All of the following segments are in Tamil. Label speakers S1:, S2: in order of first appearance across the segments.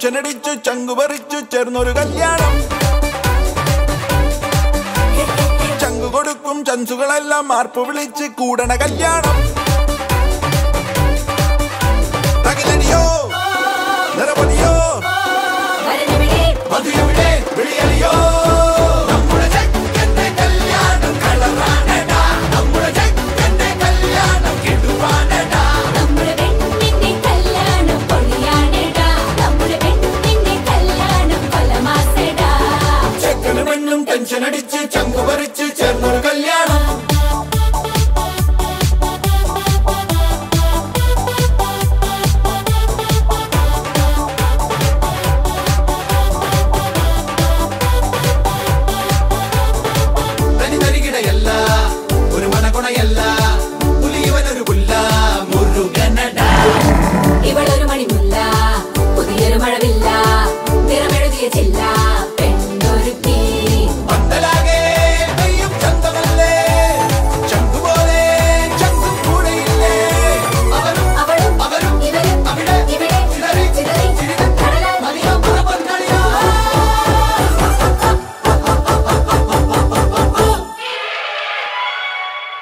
S1: ടെൻഷൻ അടിച്ചു ചങ്കു പറിച്ചു ചേർന്നൊരു കല്യാണം. ചങ്കു കൊടുക്കും ചൻസുകളെല്ലാം മാർപ്പ് വിളിച്ച് കൂടണ കല്യാണം. തകിലടിയോ നിറപടിയോ മധുരവിടെ വിളിയലിയോ ടെൻഷൻ അടിച്ച് ചങ്കു പറിച്ച് ചേർന്നൊരു കല്യാണം. തനി തരികിടയല്ല ഒരു മനകുണയല്ല പുലിയവനൊരു പുല്ല മുരുകനട.
S2: ഇവളൊരു മണിമുല്ല പുതിയൊരു മഴവില്ല നിറമെഴുതിയ ചില്ല പെണ്ണൊരുക്കി.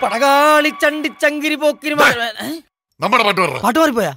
S3: പടകാളി ചണ്ടി ചങ്കിരി പോക്കിരി
S4: നമ്മുടെ പാട്ട്
S3: മാറിപ്പോയാ.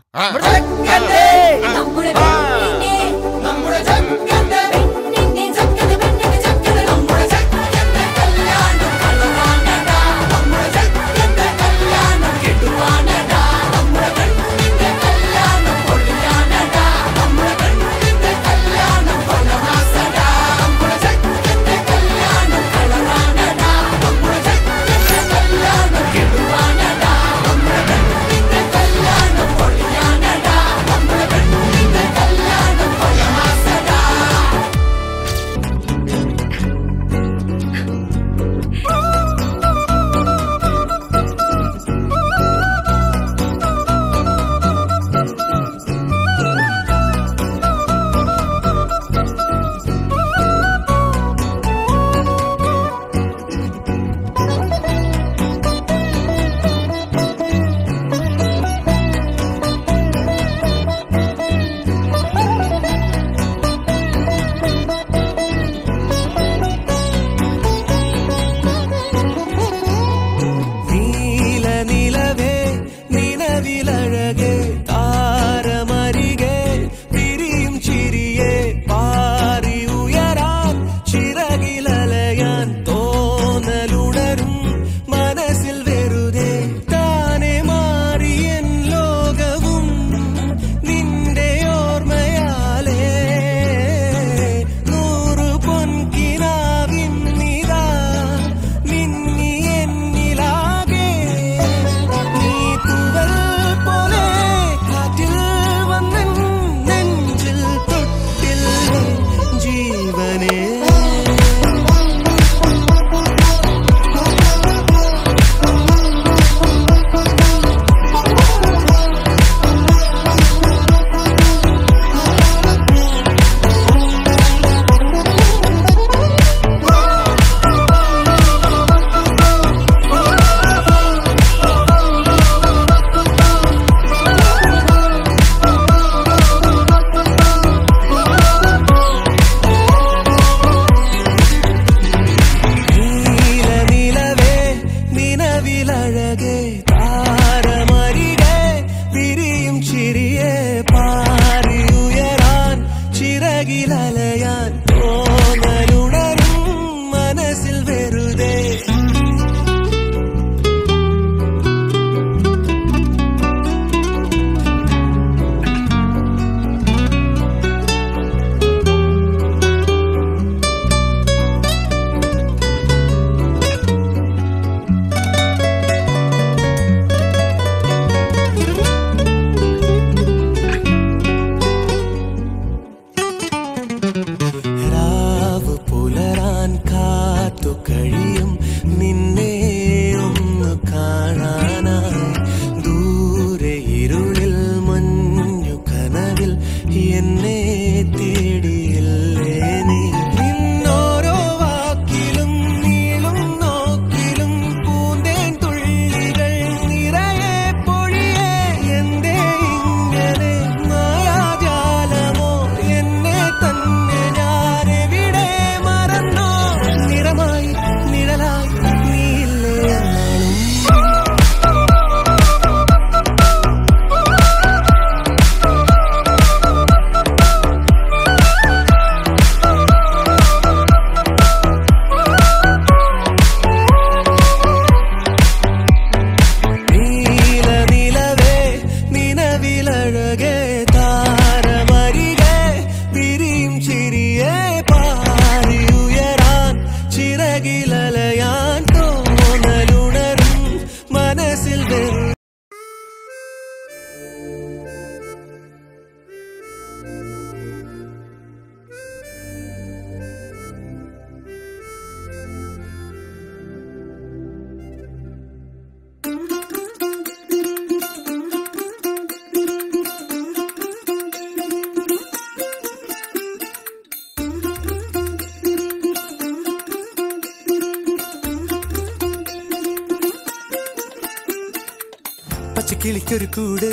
S5: പച്ചക്കിളിക്കൊരു കൂട്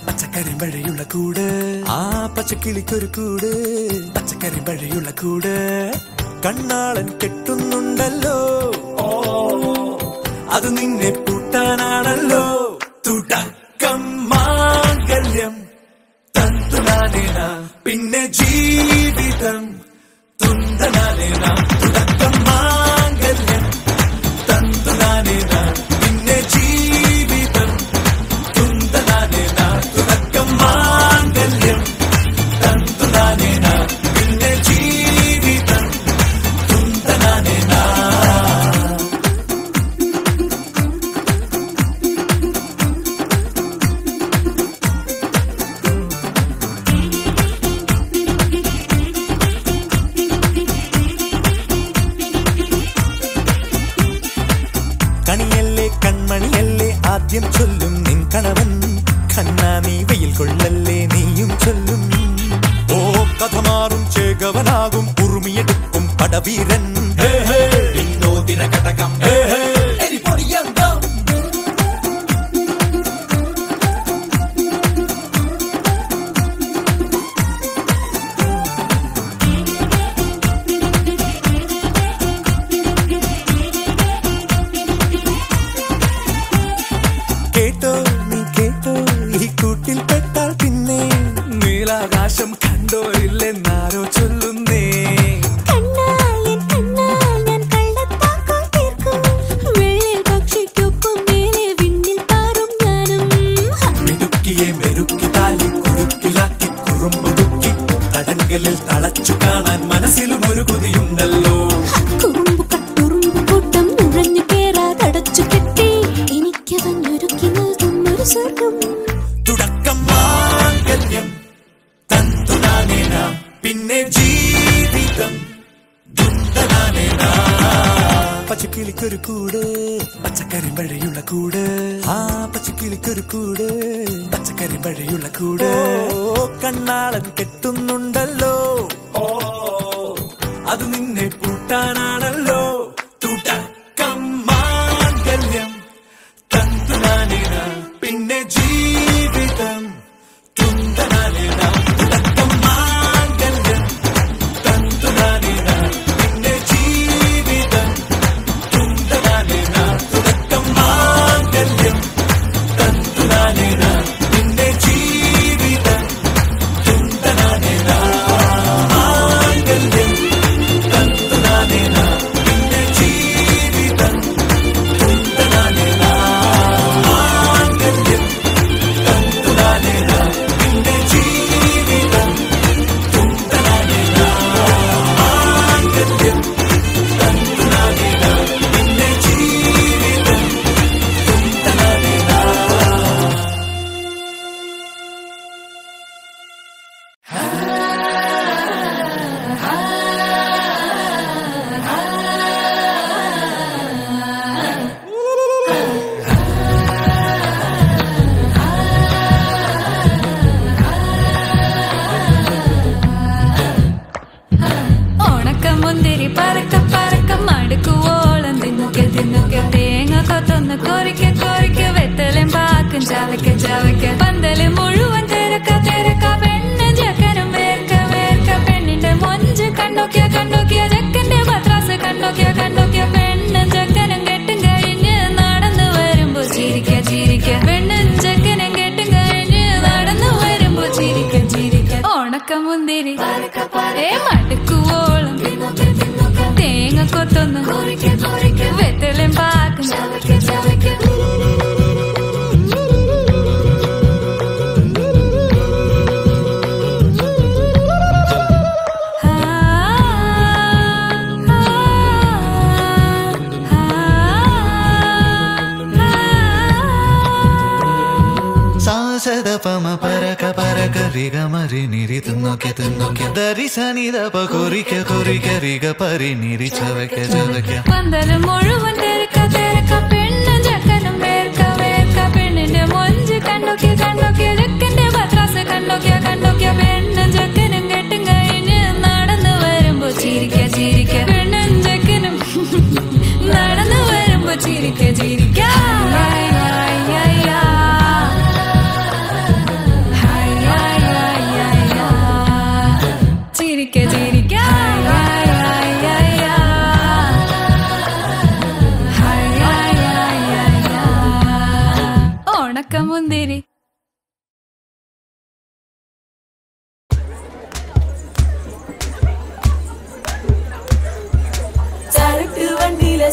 S5: പച്ചക്കറി വഴിയുള്ള കൂട് ആ പച്ചക്കിളിക്കൊരു കൂട് പച്ചക്കറി വഴിയുള്ള കൂട് കണ്ണാളൻ കെട്ടുന്നുണ്ടല്ലോ അത് നിന്നെ പൂട്ടാനാണല്ലോ തുടക്കം മാംഗല്യം തന്തുനാനേന പിന്നെ ജീവിതം തുന്തനാനേന തുടക്കം മാംഗല്യം തന്തുനാനേന പിന്നെ ജീവിതം തുന്തനാനേന തുടക്കം മാംഗല്യം തന്തുനാനേന പിന്നെ ജീവിതം തുന്തനാനേന കണിയല്ലേ കൺമണിയല്ലേ ആദ്യം ചൊല്ലും നിൻ കണവൻ കണ്ണാ നീ വെയിൽ കൊള്ളല്ലേ നീയും ചൊല്ലും ഓ കഥ മാറും ചേകവനാകും ഉറുമിയെടുക്കും പടവീരൻ വിനോദിന കടകം കേട്ടോ നീ കേട്ടോ ഈ കൂട്ടിൽ പെട്ടാൽ പിന്നെ നീലാകാശം കണ്ടോരില്ലെന്നാരോ ചൊല്ലുന്നേ മിടുക്കിയെ മെരുക്കി താലി കുറുക്കിലാക്കി കുറുമ്പുടുക്കി തടങ്കലിൽ തളച്ചു കാണാൻ മനസ്സിലും ഒരു കൊതിയുണ്ടല്ലോ തുടക്കം മാംഗല്യം തന്തുനാനേന പിന്നെ ജീവിതം തുന്തനാനേന പച്ചക്കിളിക്കൊരു കൂട് പച്ചക്കറി വഴിയുള്ള കൂട് ആ പച്ചക്കിളിക്കൊരു കൂട് പച്ചക്കറി വഴിയുള്ള കൂട് കണ്ണാളൻ കെട്ടുന്നുണ്ടല്ലോ അത് നിന്നെ പൂട്ടാനാണല്ലോ തുടക്കം മാംഗല്യം തന്തുനാനേന പിന്നെ ജീവിതം തുന്തനാനേന തുടക്കം മാംഗല്യം തന്തുനാനേന പിന്നെ ജീവിതം തുന്തനാനേന തുടക്കം മാംഗല്യം തന്തുനാനേന പിന്നെ ജീവിതം തുന്തനാനേന മാംഗല്യം തന്തുനാനേന പിന്നെ ജീവിതം തുന്തനാനേന മാംഗല്യം തന്തുനാനേന പിന്നെ ജീവിതം തുന്തനാനേന മാംഗല്യം തന്തുനാനേന പിന്നെ ജീവിതം തുന്തനാനേന.
S6: ഓണക്കമുന്തിരി പറക്ക പറക്ക മടുക്കുവോളം തിന്നുക്കെ തിന്നുക്കെ തേങ്ങ കൊത്തൊന്ന് കൊറിക്ക കൊറിക്ക വെത്തലും പാക്കും ചവയ്ക്ക ചവയ്ക്ക പന്തല് മുഴുവൻ തിരക്ക തിരക്ക പെണ്ണ് ജക്കനും വേർക്ക വേർക്ക പെണ്ണിന്റെ മൊഞ്ച് കണ്ടോക്കിയ കണ്ടോക്കിയ ജക്കന്റെ പത്രാസ് കണ്ടോക്കിയ കണ്ടോക്കിയ പെണ്ണും ജക്കനും കെട്ടും കഴിഞ്ഞ് നടന്നു വരുമ്പോ ചിരിക്ക ചിരിക്ക പെണ്ണും ജക്കനും കെട്ടും കഴിഞ്ഞ് നടന്നു വരുമ്പോ ചിരിക്ക ചിരിക്ക ഓണക്കമുന്തിരി മടുക്കുവോളം തേങ്ങ കൊത്തൊന്ന് വെത്തലും പാക്കും ചവയ്ക്ക ചവയ്ക്ക
S7: സാസദ പമ പരക പരക റിഗ മരി നിരി തുന്നോക്കെ തുന്നോക്കെ ദരി സനി ദപ കൊറിക്ക കൊറിക്ക റിഗ പരി നിരി ചവയ്ക്ക ചവയ്ക്ക
S6: പന്തല് മുഴുവൻ തിരക്ക തിരക്ക പെണ്ണും ജക്കനും വേർക്ക വേർക്ക പെണ്ണിന്റെ മൊഞ്ച് കണ്ടോക്കിയ കണ്ടോക്കിയ ജക്കന്റെ പത്രാസ് കണ്ടോക്കിയ കണ്ടോക്കിയ പെണ്ണും ജക്കനും കെട്ടും കഴിഞ്ഞ് നടന്നു വരുമ്പോ ചിരിക്ക ചിരിക്ക പെണ്ണും ജക്കനും നടന്നു വരുമ്പോ ചിരിക്ക ചിരിക്ക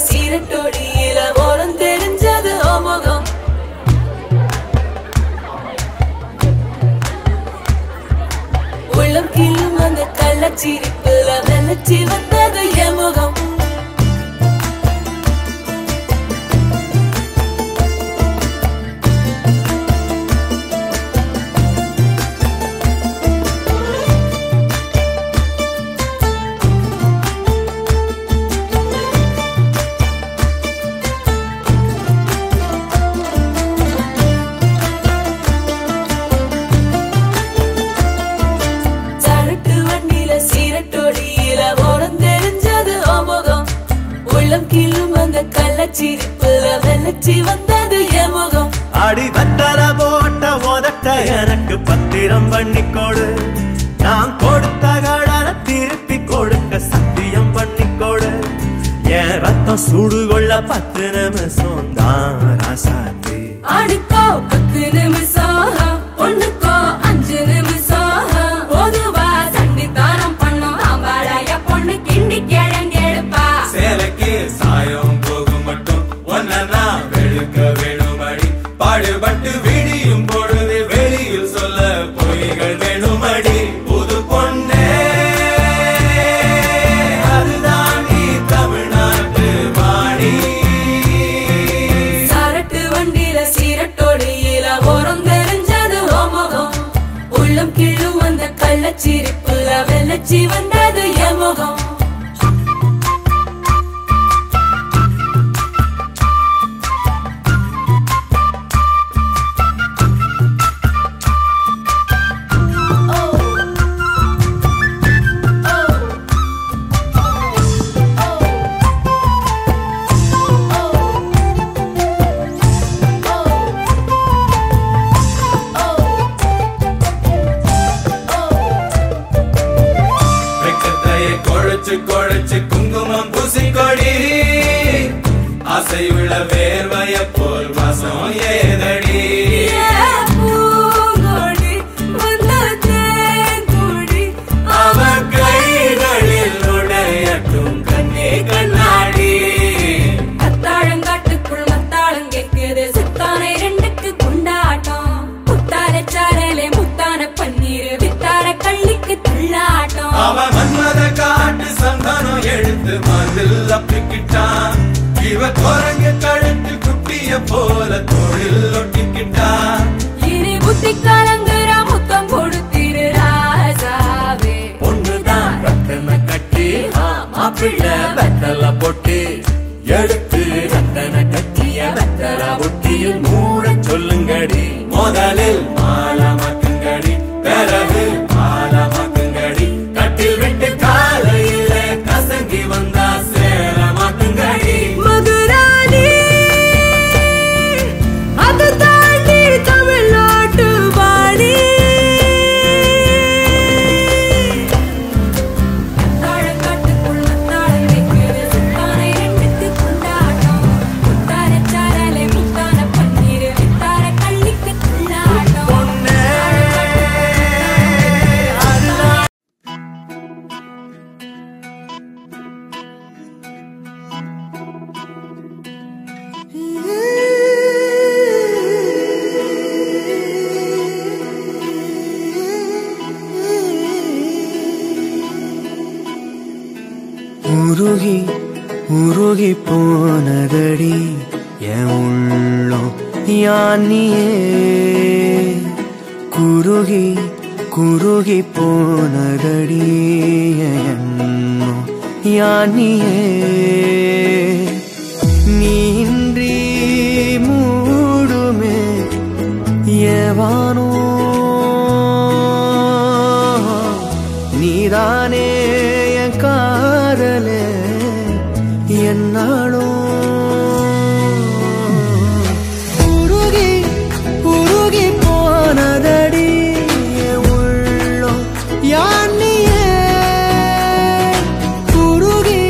S2: சீரட்டொடியில ஓரம் தெரிஞ்சது ஓமுகம். உள்ளம் கிள்ளும் அந்த கள்ளச்சிரிப்புல வெள்ளச்சி வந்தது என் முகம். சிரிப்புல வெள்ளச்சி வந்தது என் முகம்.
S5: அடி வத்தல போட்ட உதட்ட எனக்கு பத்திரம் பண்ணிக்கோடு. நான் கொடுத்த கடனை திருப்பி கொடுக்க சத்தியம் பண்ணிக்கோடு. என் ரத்தம் சூடு கொள்ள 10 நிமிஷம் தான் ராசாத்தி.
S2: அடிக்கோ 10 நிமிஷம், ஒண்ணுக்கோ 5 நிமிஷம். பொதுவா சண்டித்தானம் பண்ணும் ஆம்பாளைய பொண்ணு கிண்டி கிழங்கெடுப்பா.
S5: சேலைக்கு சாயம் வேணுமடி பாடுபட்டு விடியும் பொழுது வெளியில் சொல்ல பொய்கள் வேணுமடி. புது பொண்ணே அதுதான் நீ தமிழ்நாட்டு வாடி.
S2: சரட்டு வண்டியில சீரட்டொடியில ஓரம் தெரிஞ்சது ஓமுகம். உள்ளம் கிள்ளும் அந்த கள்ளச்சிரிப்புல வெள்ளச்சி வந்தது என் முகம்.
S5: கொழைச்சு குங்குமம் பூசிக்கொடி. அசைவுள்ள வேர்வைய போல் வாசம் ஏதடி. அவ கைகளில் உடையட்டும் கண்ணே கண்ணாடி.
S2: அத்தாழங்காட்டுக்குள் மத்தாளம் கேட்குது சித்தானை 2க்கு குண்டாட்டம். முத்தார சாரலே முத்தான பன்னீர் வித்தார கள்ளிக்கு துள்ளாட்டம்.
S5: அவ மன்மத காட்டு சந்தானம் எழுத்து மதில் அப்பிக்கிட்டான். இவ குரங்கு கழுத்து குட்டிய போல தோளில் ஒட்டிக்கிட்டான்.
S2: இனி புத்தி கலங்குற முத்தம் கொடுத்திரு ராஜாவே.
S5: பொண்ணுதான் ரத்தன கட்டி மாப்பிள்ள வெத்தல பொட்டி எடுத்து ரத்தன கட்டிய வெத்தல பொட்டியில் மூட சொல்லுங்கடி. முதலில் மாலமாக்குங்கடி, பிறகு மாலமாக்குங்கடி. கட்டில் விட்டு காலையில கசங்கி வந்தா சேரமாக்குங்கடி.
S2: மதுராணி அது தாண்டி தமிழ்நாட்டு வாணி. தாழங்காட்டுக்குள் மத்தாளம் கேட்குது சித்தானை 2க்கு குண்டாட்டம். முத்தார சாரலே முத்தான பன்னீர் வித்தார கள்ளிக்கு துள்ளாட்டம்.
S7: உருகி உருகி போனதடி என் உள்ளம் யானியே. குருகி குருகி போனதடி எண்ணம் யானியே. நீன்றி மூடுமே ஏவானோ நீதானே என் காதலே என்னாலும். உருகி உருகி போனதடி உள்ளம் யானியே. குருகி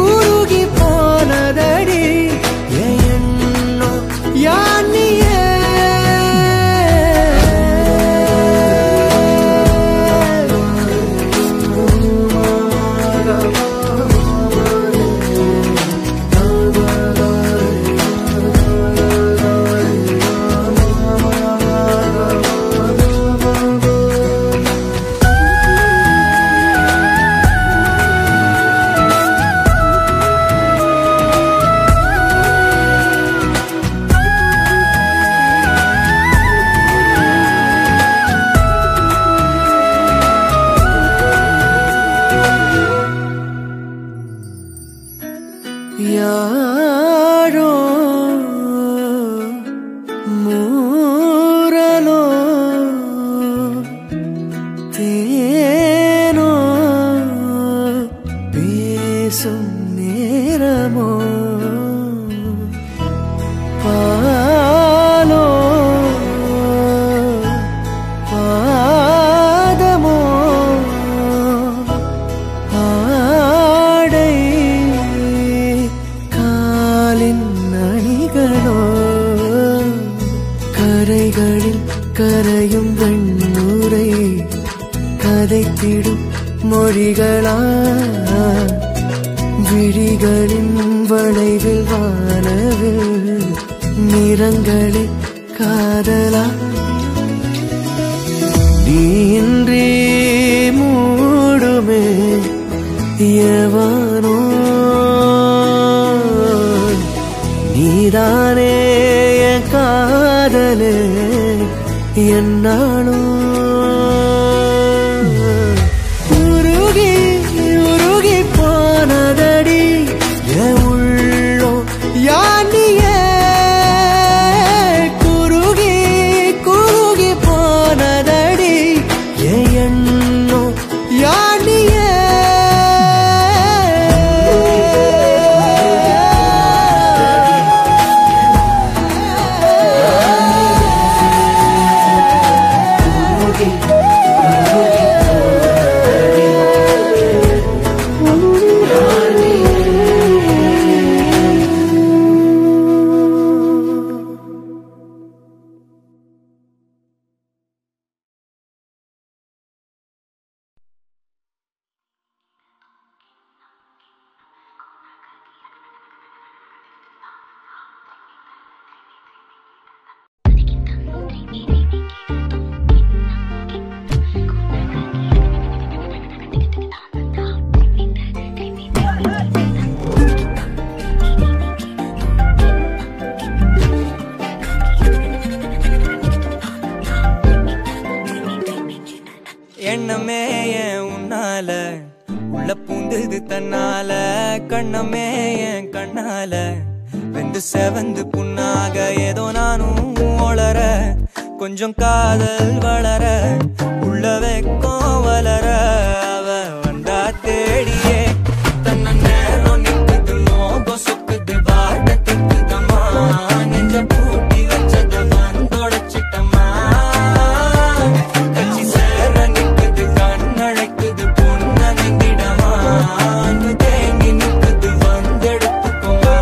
S7: குருகி போனதடி எண்ணம் யானியே.
S3: யாரோ மூரலோ தேனோ பேசும் நேரமோ பாலோ பாதமோ ஆடை காலின் அணிகளோ கரைகளில் கரையும் வெண்ணுரை கதைத்திடும் மொழிகளா விழிகளின் வளைவில் வானவில் நிறங்களில் காதலா நீன்றி மூடுமே எவனோ நீதானே என் காதலே என்னாலும் உருகி உருகி போனதடி என் உள்ளோ யானியே குருகி குருகி போனதடி என் எண்ணோ யானியே
S8: எண்ணமே என் உன்னால உள்ள பூந்தது தன்னால கண்ணமே என் கண்ணால வெந்து செவந்து புண்ணாக ஏதோ நானும் ஒளர கொஞ்சம் காதல் வளர உள்ள வெக்கம் வளர அவ வந்தா தேடியே தன்ன நேரம் நிக்குது மோகம் சுக்குது வாட்ட திக்குதம்மா நெஞ்ச பூட்டி வச்சது வந்தொடச்சிட்டம்மா கட்சி சேர நிக்குது கண்ணழைக்குது பொன்னணிந்திடமா அன்பு தேங்கி நிக்குது வந்தெடுத்துக்கோமா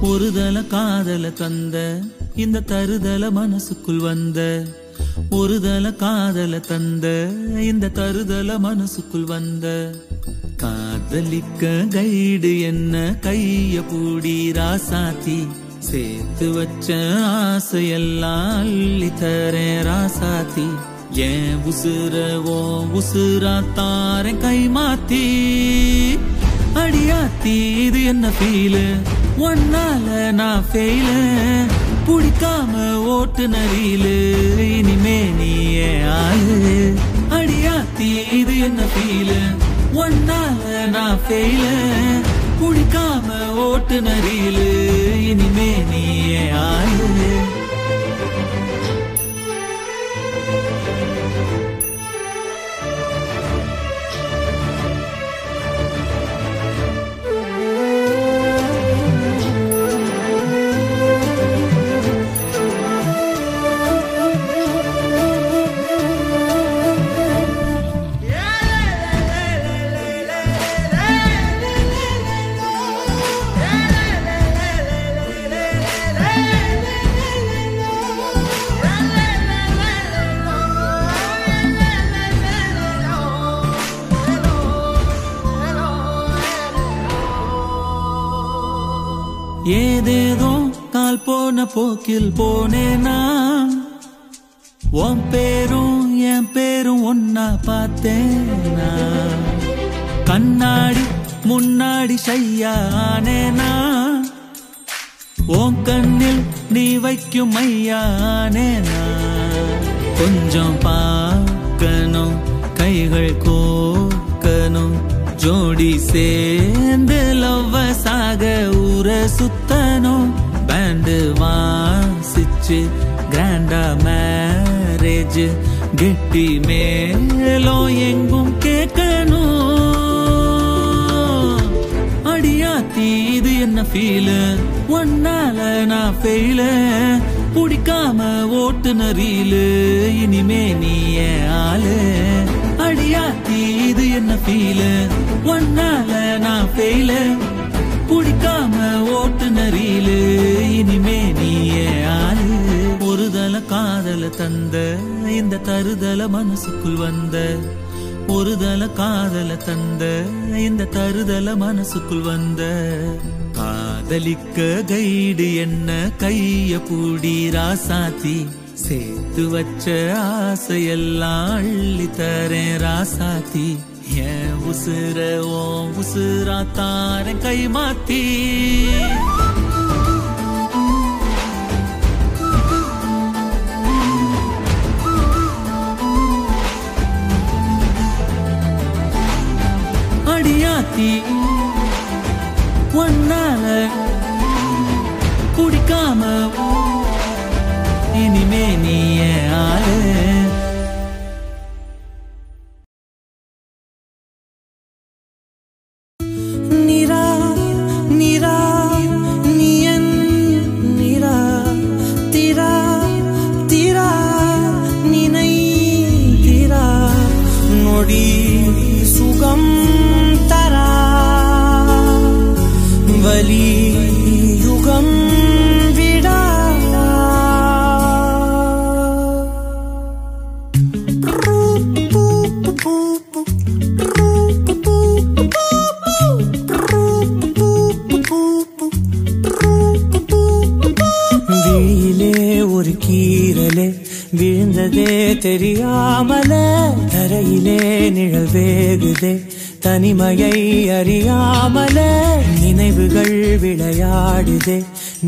S9: ஒருதல காதல தந்த இந்த தருதல மனசுக்குள் வந்த ஒருதல காதல தந்த இந்த தருதல மனசுக்குள் வந்த காதலிக்க கைடு என்ன கைய பூடி ராசாத்தி சேர்த்து வச்ச ஆசையெல்லாம் அள்ளி தரேன் ராசாத்தி ஏன் உசுரவோ உசுரா தாரேன் கை மாத்தி அடியாத்தி இது என்ன ஃபீலு ஒன்னால நான் ஃபெயிலு புடிக்காம ஓட்டு நரியிலு இனிமே நீயே ஆளு அடியாத்தி இது என்ன ஃபீலு ஒன்னால நான் ஃபெயிலு புடிக்காம ஓட்டு நரியிலு இனிமே நீயே ஆளு ஏதேதோ கால் போன போக்கில் போனேனா உன் பேரும் என் பேரும் ஒன்னா பார்த்தேனா கண்ணாடி முன்னாடி ஷையானேனா உன் கண்ணில் நீ வைக்கும் மையானேனா கொஞ்சம் பார்க்கணும் கைகள் கோக்கணும் ஜோடி சேர்ந்து லவ்வசாக ஊர சுத்தணும் பேண்டு வாசிச்சு கிராண்டா மேரேஜ் கெட்டி மேலும் எங்கும் கேட்கணும் அடியாத்தி இது என்ன ஃபீலு ஒன்னால நான் ஃபெயிலு புடிக்காம ஓட்டு நரியிலு இனிமே நீயே ஆளு அடியாத்தி இது என்ன ஃபீலு ஒன்னால நான் ஃபெயிலு புடிக்காம ஓட்டு நரியிலு இனிமே நீயே ஆளு ஒருதல காதல தந்த இந்த தருதல மனசுக்குள் வந்த ஒருதல காதல தந்த இந்த தருதல மனசுக்குள் வந்த காதலிக்க கைடு என்ன கைய பூடி ராசாத்தி சேர்த்து வச்ச ஆசையெல்லாம் அள்ளி தரேன் ராசாத்தி ஏன் உசுர ஓ உசுரா தாரேன் கை மாத்தி அடியாத்தி ஒன்னால குடிக்காம இனிமே நீயே ஆளு
S3: நிரா நிரா நீயன் நிரா திரா திரா நினை திரா நொடி சுகம் தரா வலி யுகம் விடா விழியிலே ஒரு கீரலே விழுந்ததே தெரியாமல தரையிலே நிழல் வேகுதே தனிமையை அறியாமல நினைவுகள் விளையாடுதே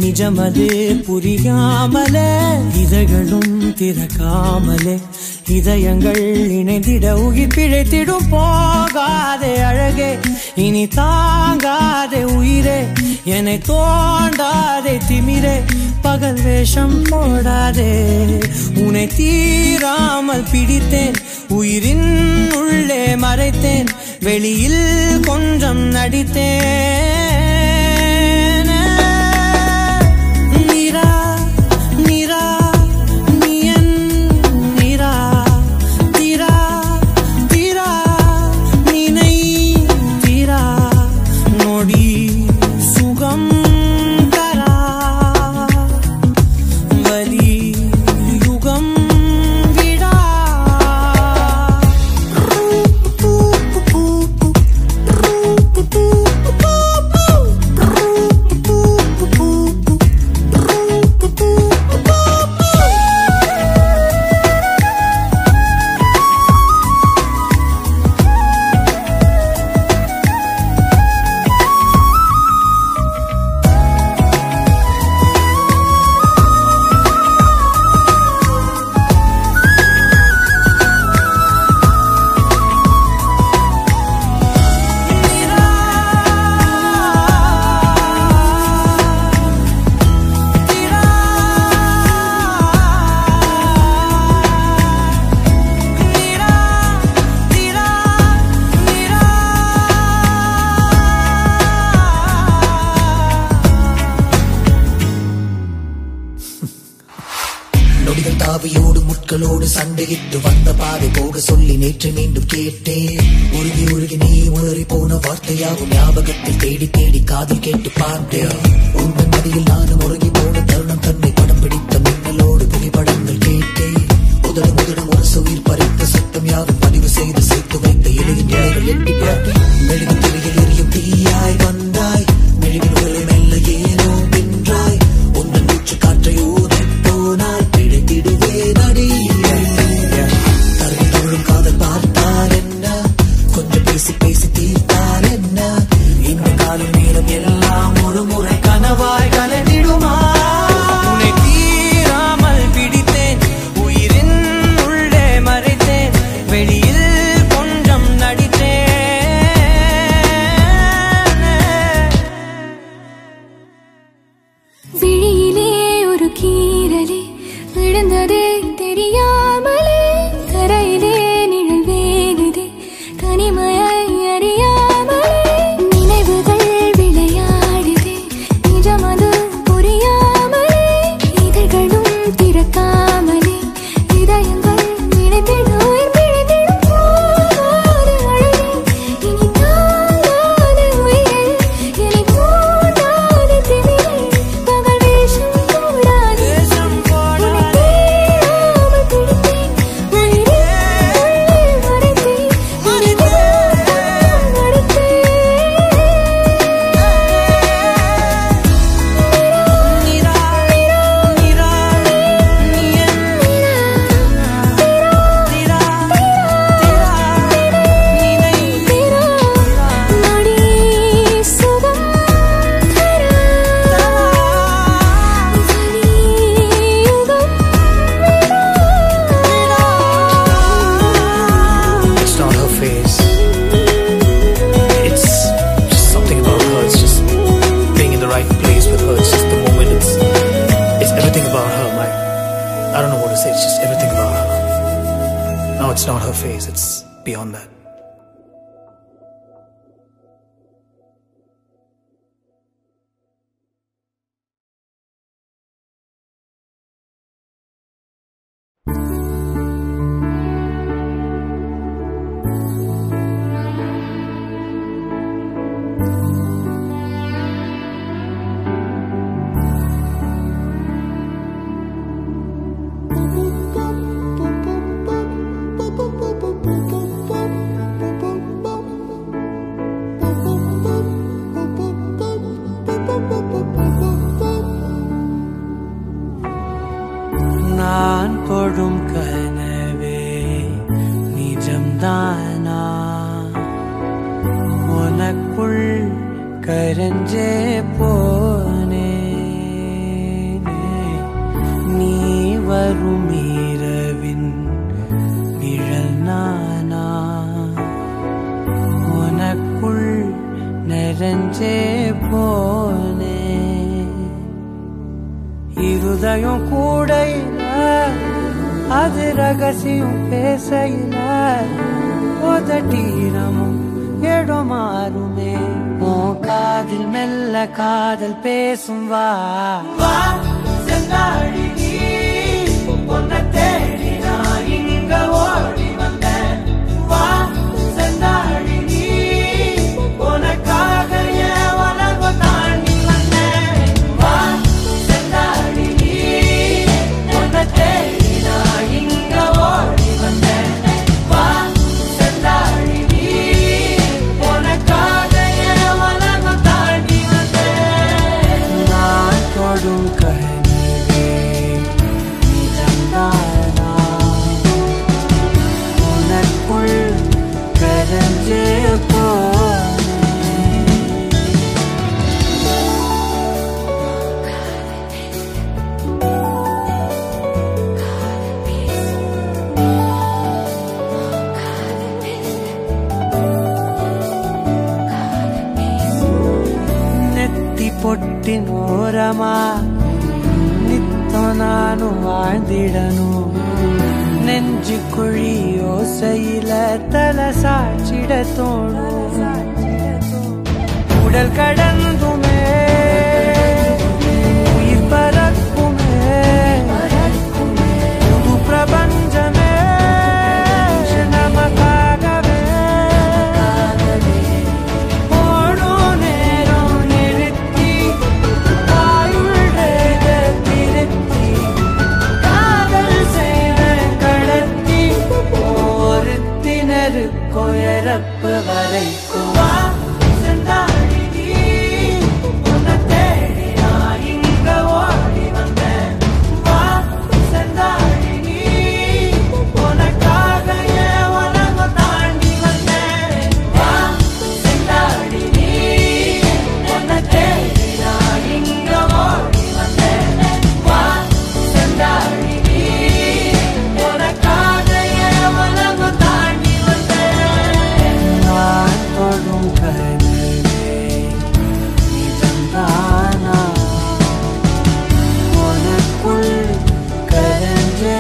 S3: நிஜமது புரியாமல இதழ்களும் திறக்காமலே இதயங்கள் இணைந்திட உயிர் பிழைத்திடும் போகாதே அழகே இனி தாங்காதே உயிரே என்னை தோண்டாதே திமிரே பகல் வேஷம் போடாதே உன்னை தீராமல் பிடித்தேன் உயிரின் உள்ளே மறைத்தேன் வெளியில் கொஞ்சம் நடித்தேன் நிரா நிரா நீயன் நிரா திரா திரா நினை திரா நொடி சுகம் தரா
S10: உன்னோடு சண்டையிட்டு வந்த பாதை போக சொல்லி நேற்று மீண்டும் கேட்டேன். உருகி உருகி நீ உளறி போன வார்த்தையாகும் ஞாபகத்தில் தேடி தேடி காதில் கேட்டு பார்த்தேன். உங்கள் மதியில் நானும் உருகி போன தருணம் தன்னை படம் பிடித்த மின்னலோடு புகைப்படங்கள் கேட்டேன். முதலும் முதலும் ஒரு சுயிர் பறித்த சத்தம் யாரும் பதிவு செய்து சேர்த்து வைத்த எளிய நிலைகள் எட்டி பார்த்தேன். மெழுகு திரையில் எரியும் தீயாய் வந்தாய், மெழுகின் உடலை மெல்ல ஏனோ வென்றாய். உங்கள் மூச்சு காற்றை ஊதி போனால் பிழைத்திடுவே நடி. தருகி தொழும் காதல் பார்த்தால் என்ன, கொஞ்சம் பேசி பேசி தீர்த்தால் என்ன. இந்த காலம் நேரம் எல்லாம் ஒரு முறை கனவாய் கலந்திடுமா.
S8: உன்னை தீராமல் பிடித்தேன், உயிரின் உள்ளே மறைத்தேன், வெளியில் கொஞ்சம் நடித்தேன்.
S6: விழியிலே ஒரு கீறலே விழுந்ததே தெரியாமலே, கரையிலே நிழல் வேகுதே தனிமையை அறியாமலே. நினைவுகள் விளையாடுதே நிஜமது புரியாமலே, இதழ்களும் திறக்காமலே இதயங்கள் விழித்திடும் விழித்திடும். போகாத அழகே இனி தாங்காத உயிரே, இனி தூண்டாத திமிரே, பகல் வேஷம் போடாதே. உன்னை தேடாமல் பிடித்தேன், உயிரே உள்ளே மறைத்தேன், இனி நான் நடத்தேன்.
S10: It's not her face. It's just something about her. It's just being in the right place with her. It's just the moment. It's everything about her. I don't know what to say. It's just everything about her. No, it's not her face. It's beyond that.
S3: நான் கொடும் கனவே நிஜம்தானா, உனக்குள் கரஞ்சே போனே. நீ வரும் இரவின் நிழல் நானா, உனக்குள் நிறைஞ்சே போனே. இருதயம் கூடையில அது ரகசியம் பேசையில உதட்டீரமும் இடம் மாறுமே. உன் காதில் மெல்ல காதல் பேசும் வா வா செந்தாழி நீ, உன்னை தேடி நான் இங்க ஓடி வந்தேன். வா செந்தாழி நீ, உனக்காக என் உலகம் தாண்டி வந்தேன். வா செந்தாழி நீ, உன்னை தேடி நான் இங்க ஓடி வந்தேன். வா செந்தாழி நீ, உனக்காக என் உலகம் தாண்டி வந்தேன். நான் தொடும் கனவே நிஜம்தானா, உனக்குள் கரஞ்சே போனே. ನೆತ್ತಿ ಪೊಟ್ಟಿನೋರಮ ನಿತ್ತ ನಾನು வாழ்ந்திடನು, நெஞ்சு குழி ஓசையில தலை சாச்சிட தோணும். உடல் கடந்துமே உயிர் பறக்குமே, புது பிரபஞ்சமே இருக்கும் இறப்பு வரைக்கும் வா செந்தாழி நீ உன்னை தேடி நான் இங்க ஓடி வந்தேன் வா செந்தாழி நீ உனக்காக என் உலகம் தாண்டி வந்தேன் வா செந்தாழி நீ உன்னை தேடி நான் இங்க ஓடி வந்தேன் வா செந்தாழி நீ உனக்காக என் உலகம் தாண்டி வந்தேன் நான் தொடும் கனவே நிஜம்தானா உனக்குள் கரைஞ்சே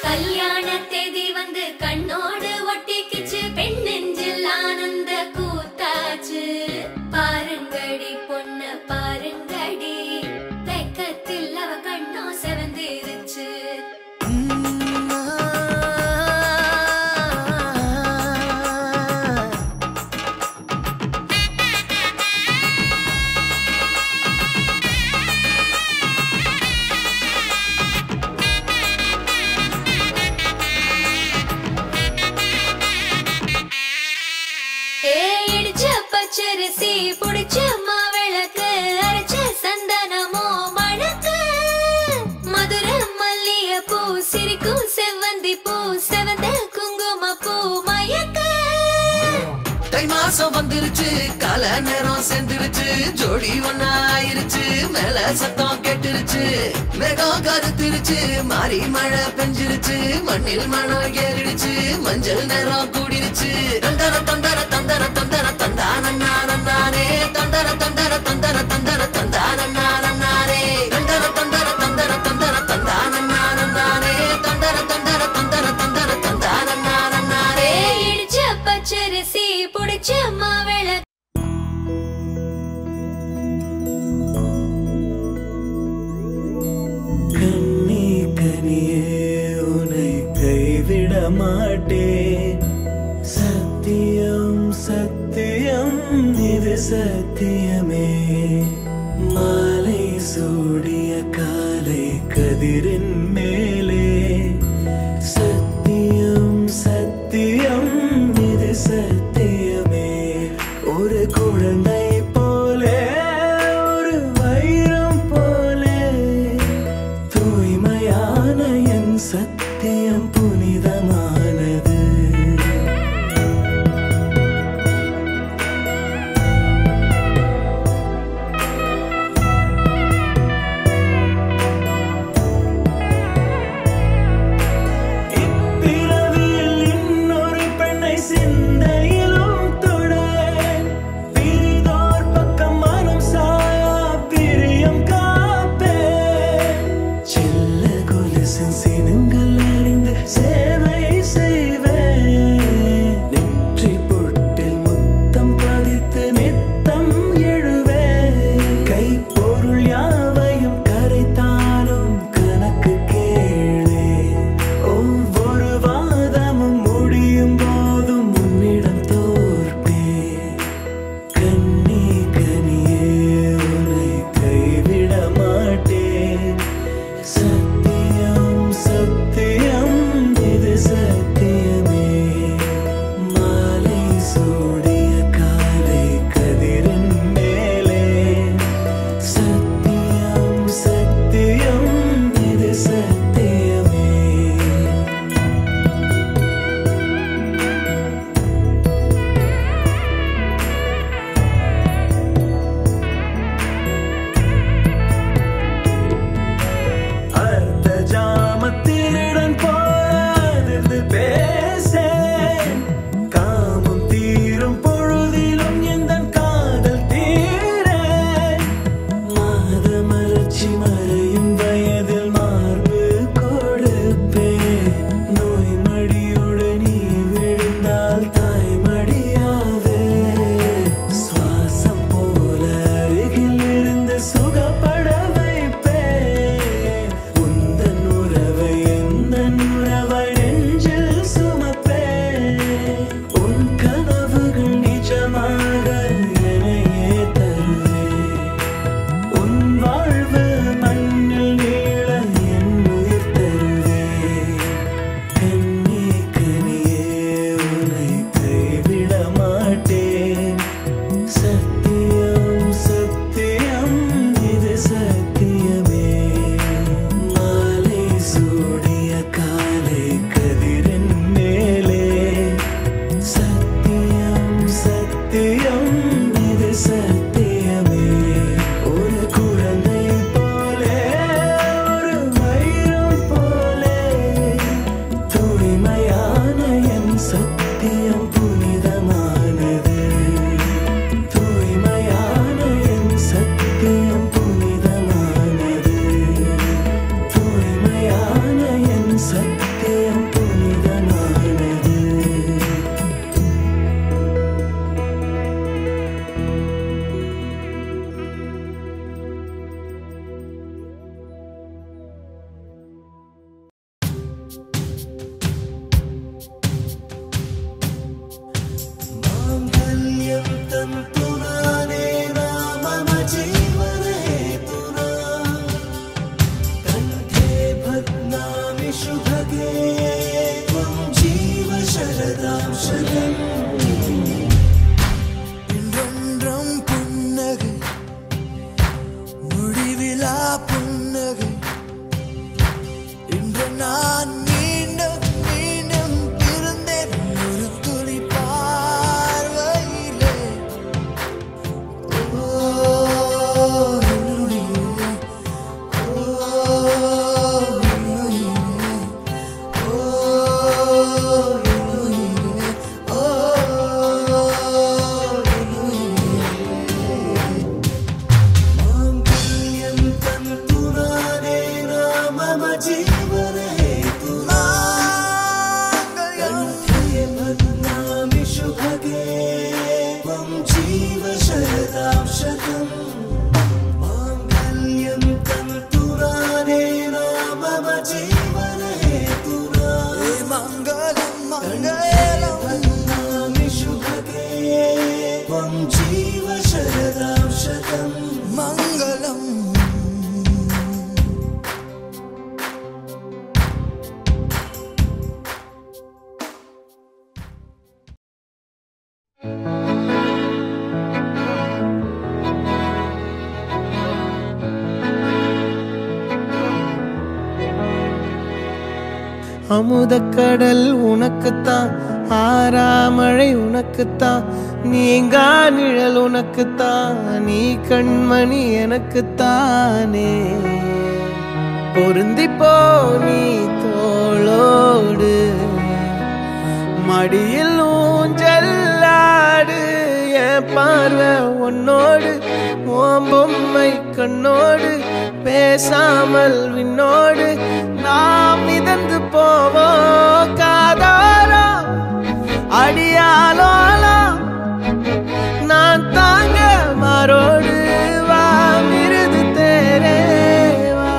S6: கல்யாண தேதி வந்து கண்ணோடு ஒட்டிக்கிச்சு பெண் நெஞ்சில் ஆனந்த கூத்தாச்சு பாருங்கடி பொண்ண பாருங்கடி வெக்கத்தில் அவ கண்ணோ செவந்திருச்சு இடிச்ச பச்சரிசி புடிச்ச மாவிளக்கு அரைச்ச சந்தனமோ மணக்கு மதுர மல்லிய பூ சிரிக்கும் செவ்வந்தி பூ செவந்த குங்கும பூ மயக்க
S11: தை மாசம் வந்துருச்சு கால நேரம் செந்துருச்சு ஜோடி ஒன்னா ஆயிருச்சு மேல சத்தம் கேட்டுருச்சு மேகம் கருத்துருச்சு மாறி மழை பெஞ்சிருச்சு மண்ணில் மனம் ஏறிடுச்சு மஞ்சள் நேரம் கூடிருச்சு தந்தர தந்தர தந்தர தந்தர தந்தானே தந்தர தந்தர தந்தர தந்தர தந்தானே தந்தர தந்தர தந்தர தந்தர தந்தானே தந்தர தந்தர தந்தர தந்தர தந்தானே
S6: இடிச்ச பச்சரிசி புடிச்ச மாவிளக்கு
S3: கண்ணே கனியே உன்னை கைவிட மாட்டேன் சத்தியம் சத்தியம் இது சத்தியமே மாலை சூடிய காலை கதிரின் மேலே சத்தியம் சத்தியம் இது சத்தியமே ஒரு குழந்தை போலே ஒரு வைரம் போலே தூய்மையான என் சத்தியம் புனிதமானது இப்பிறவியில் இன்னொரு பெண்ணை சிந்தையிலும் தொட பிரிதோர் பக்கம் மனம் சாயா பிரியம் காப்பே செல்ல கொலுசின் சினங்கள் அறிந்து बदनामि शुभगे त्वं जीव शरदां शतम्
S11: இன்றென்றும் புன்னகை முடிவிலா புன்னகை இன்று நான் மீண்டும் மீண்டும் இருந்தேன் ஒரு துளி பார்வையிலே
S3: அமுதக்கடல் உனக்குத்தான் ஆறாமழை உனக்குத்தான் நீங்கா நிழல் உனக்குத்தான் நீ கண்மணி எனக்குத்தானே பொருந்திப்போ நீ தோளோடு மடியில் ஊஞ்சல்லாடு என் பார்வை உன்னோடு ஓம் பொம்மை கண்ணோடு பேசாமல் விண்ணோடு நாம் மிதந்து போவோம் காதாரோ அடியாலோலோ நான் தாங்க மாறோடு வா மிருது தேரே வா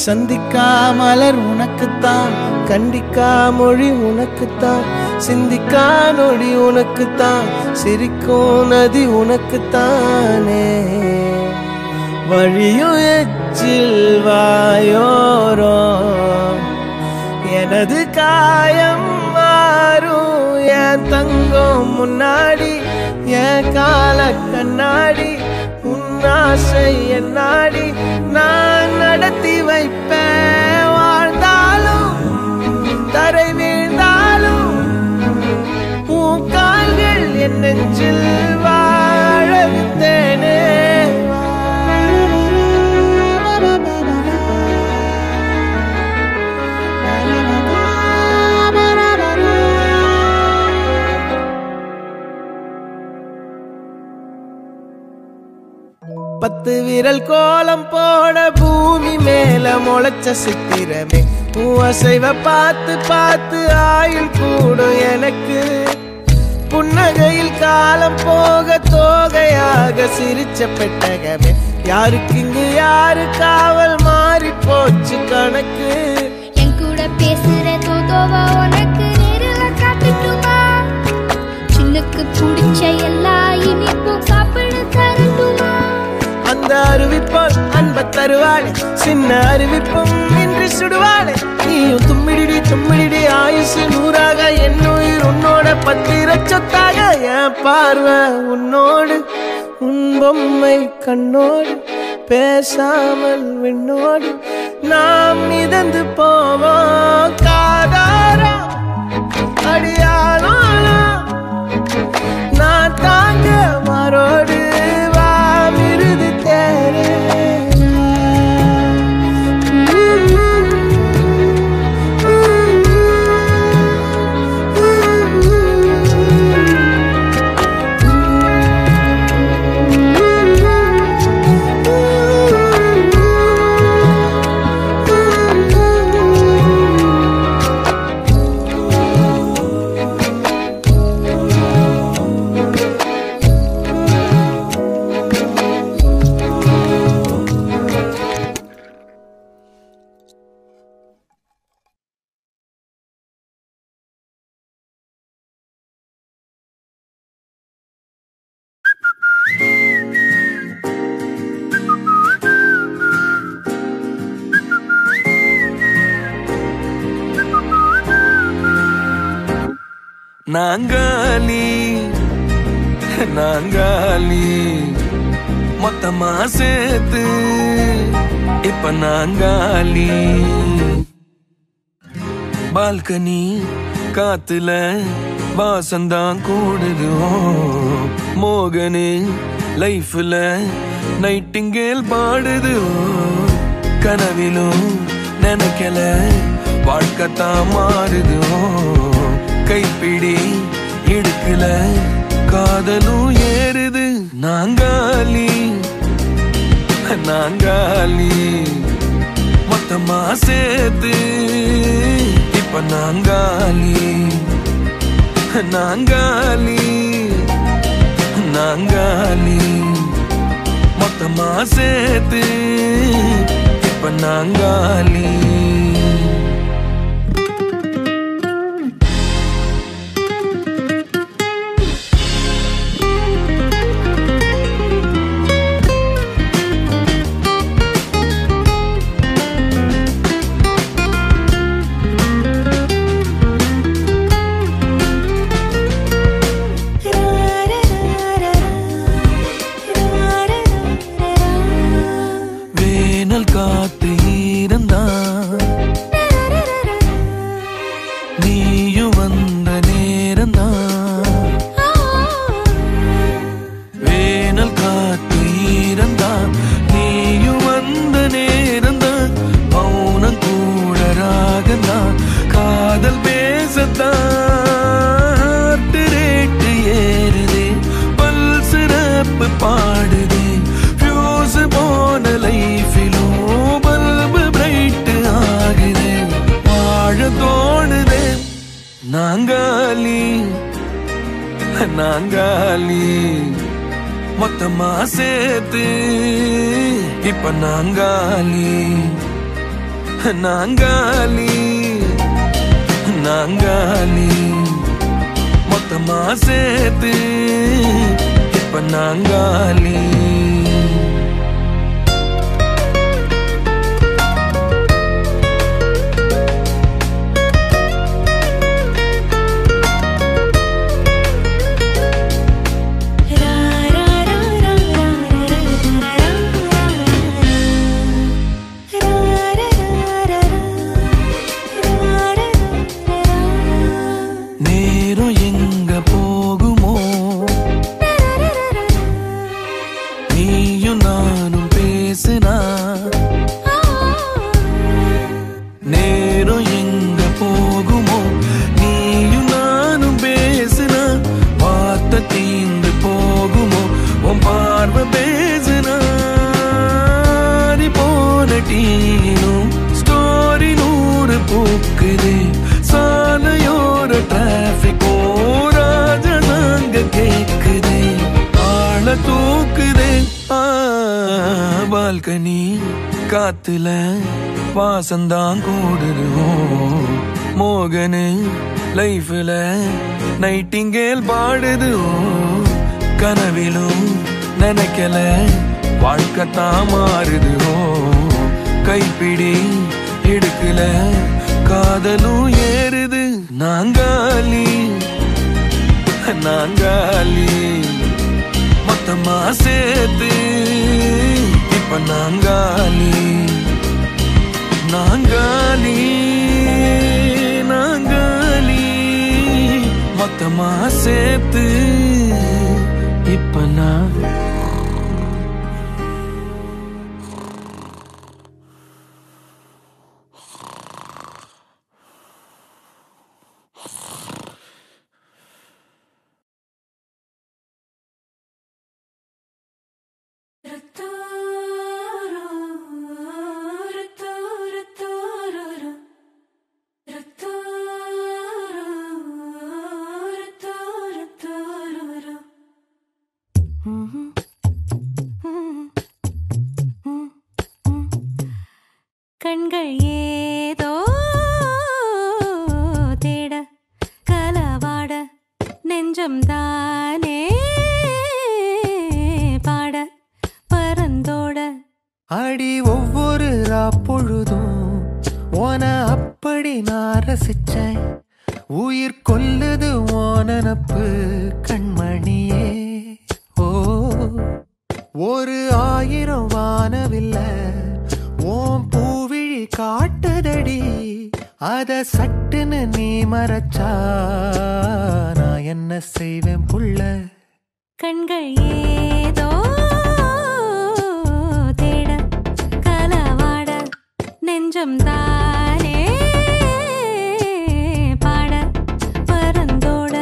S3: சந்திக்கா மலர் உனக்குத்தான் கண்டிக்கா மொழி உனக்குத்தான் சிந்திக்கா நொடி உனக்குத்தான் சிரிக்கும் நதி உனக்குத்தானே வழியும் எச்சில் வாயோரோ எனது காயம் மாறும் என் தங்கம் முன்னாடி என் கால கண்ணாடி உன்னாசை என் நாடி நான் நடத்தி வைப்பேன் வாழ்ந்தாலும் தரை வீழ்ந்தாலும் உன் கால்கள் என் நெஞ்சில் வாழ விட்டேனே பத்து விரல் கோலம் போட பூமி மேல முளைச்ச சித்திரமே அசைவ பார்த்து பார்த்து ஆயுள் கூடும் எனக்கு புன்னகையில் காலம் போக தோகையாக சிரிச்ச பெட்டகமே யாருக்கு இங்கு யாரு காவல் மாறி போச்சு கணக்கு
S12: என் கூட பேசுற தோதோவா உனக்கு நேரில் காட்டுட்டுமா சின்னக்கு பிடிச்ச எல்லா இனிப்பும் சாப்பிட தரட்டுமா
S3: அந்த அறிவிப்பால் அன்ப தருவாளே சின்ன அறிவிப்பும் இன்று சுடுவாளே நீயும் தும்மிடி ஆயுசு நூறாக என் உயிர் உன்னோட பத்திர சொத்தாக என் பார்வை உன்னோடு உன் பொம்மை கண்ணோடு பேசாமல் விண்ணோடு நாம் மிதந்து போவோம் காதாரா அடியானோ நான் தாங்க மாறோடு வா மிருது தேரே
S13: நாங்காலி நாங்காலி மொத்தமா சேர்த்து இப்ப நாங்காலி பால்கனி காத்துல வாசந்தான் கூடுது மோகனு லைஃப்ல நைட்டிங்கேல் பாடுது கனவிலும் நினைக்கல வாழ்க்கத்தான் மாறுது கைப்பிடி இடுக்கல காதலும் ஏறுது நாங்காலி நாங்காலி மொத்தமா சேர்த்து இப்ப நாங்காலி நாங்காலி நாங்காலி மொத்தமா சேர்த்து இப்ப நாங்காலி நாங்காலி நாங்காலி மொத்தமா சேர்த்து இப்ப நாங்காலி நாங்காலி நாங்காலி மொத்தமா சேர்த்து இப்ப நாங்காலி ஸ்டோரி நூறு பூக்குது சாலையோர டிராபிக்கோ ராஜனாங்க கேக்குது ஆள தூக்குது பால்கனி காத்துல வாசந்தான் கூடுதுவோம் மோகனு லைஃப்ல நைட்டிங்கேல் பாடுதுவோம் கனவிலும் நினைக்கல வாழ்க்கத்தான் மாறுதுவோம் கைப்பிடி இடுக்கல காதலும் ஏறுது நாங்காலி நாங்காலி மொத்தமா சேர்த்து இப்ப நாங்காலி நாங்காலி நாங்காலி மொத்தமா சேர்த்து இப்ப நான்
S14: கண்கள் ஏதோ தேட கலவாட நெஞ்சம் தானே பாட பரந்தோட
S3: அடி ஒவ்வொரு பொழுதும் ஓன அப்படி நான் ரசிச்சேன் உயிர் கொல்லுது ஓ நனப்பு கண்மணியே. ஓ ஒரு 1000 வானவில்ல ஓம் பூவிழி காட்டுதடி. அத சட்டுன்னு நீ மறைச்சா நான் என்ன செய்வேன் புள்ள.
S14: கண்கள் ஏதோ தேட கலவாட நெஞ்சம் தானே பாட பரந்தோட.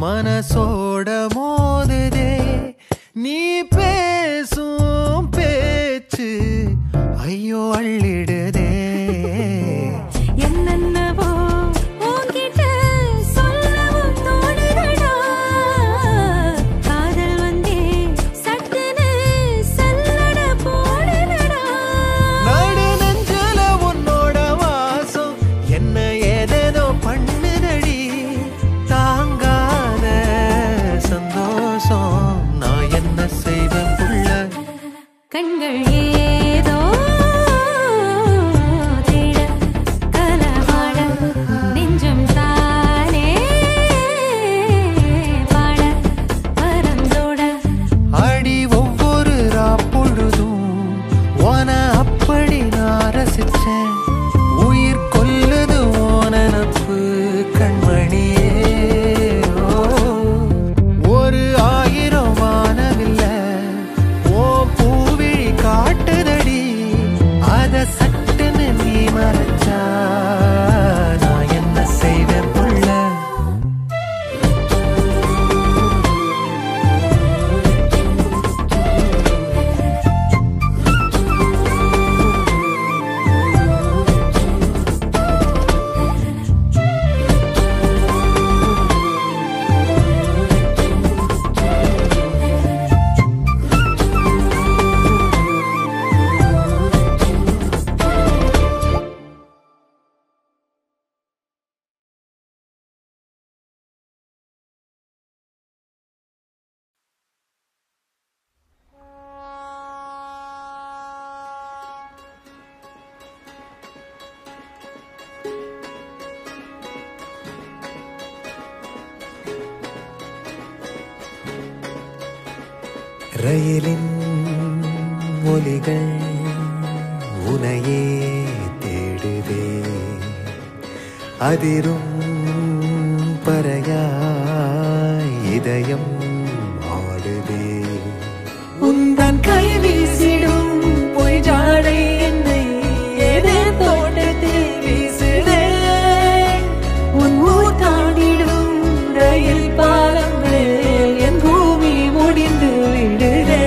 S3: மனசோட மோதுதே நீ பேசும் பேச்சு ஐயோ அள்ளிடுதே.
S14: என்னென்னவோ உன்கிட்ட சொல்லவும் தோணுதடா. காதல் வந்தே சட்டுன்னு சல்லட போடுதடா.
S3: நடு நெஞ்சில உன்னோட வாசம் என்ன ஏதேதோ பண்ணுதடி. தாங்காத சந்தோஷம் நான் என்ன செய்வேன் புள்ள.
S14: கண்கள் ஏதோ தேட கலவாட நெஞ்சம் தானே பாட பரந்தோட.
S3: அடி ஒவ்வொரு ராப்பொழுதும் உன அப்படி நான் ரசிச்சேன். உயிர் கொல்லுது ஓ நனப்பு கண்மணியே. ஒரு 1000 வானவில்ல ஓ பூவிழி காட்டுதடி. அத சட்டுன்னு நீ மறைச்சா நான் என்ன செய்வேன் புள்ள. ரயிலின் ஒலிகள் உனையே தேடுதே. அதிரும் பறையாய் இதயம் ஆடுதே.
S2: உந்தன் கை வீசிடும் பொய் ஜாடை என்னை ஏதே தோட்டத்தில் வீசுதே. உன் ஊர் தாண்டிடும் ரயில் பாலம் மேல் என் பூமி முடிந்து விடுதே.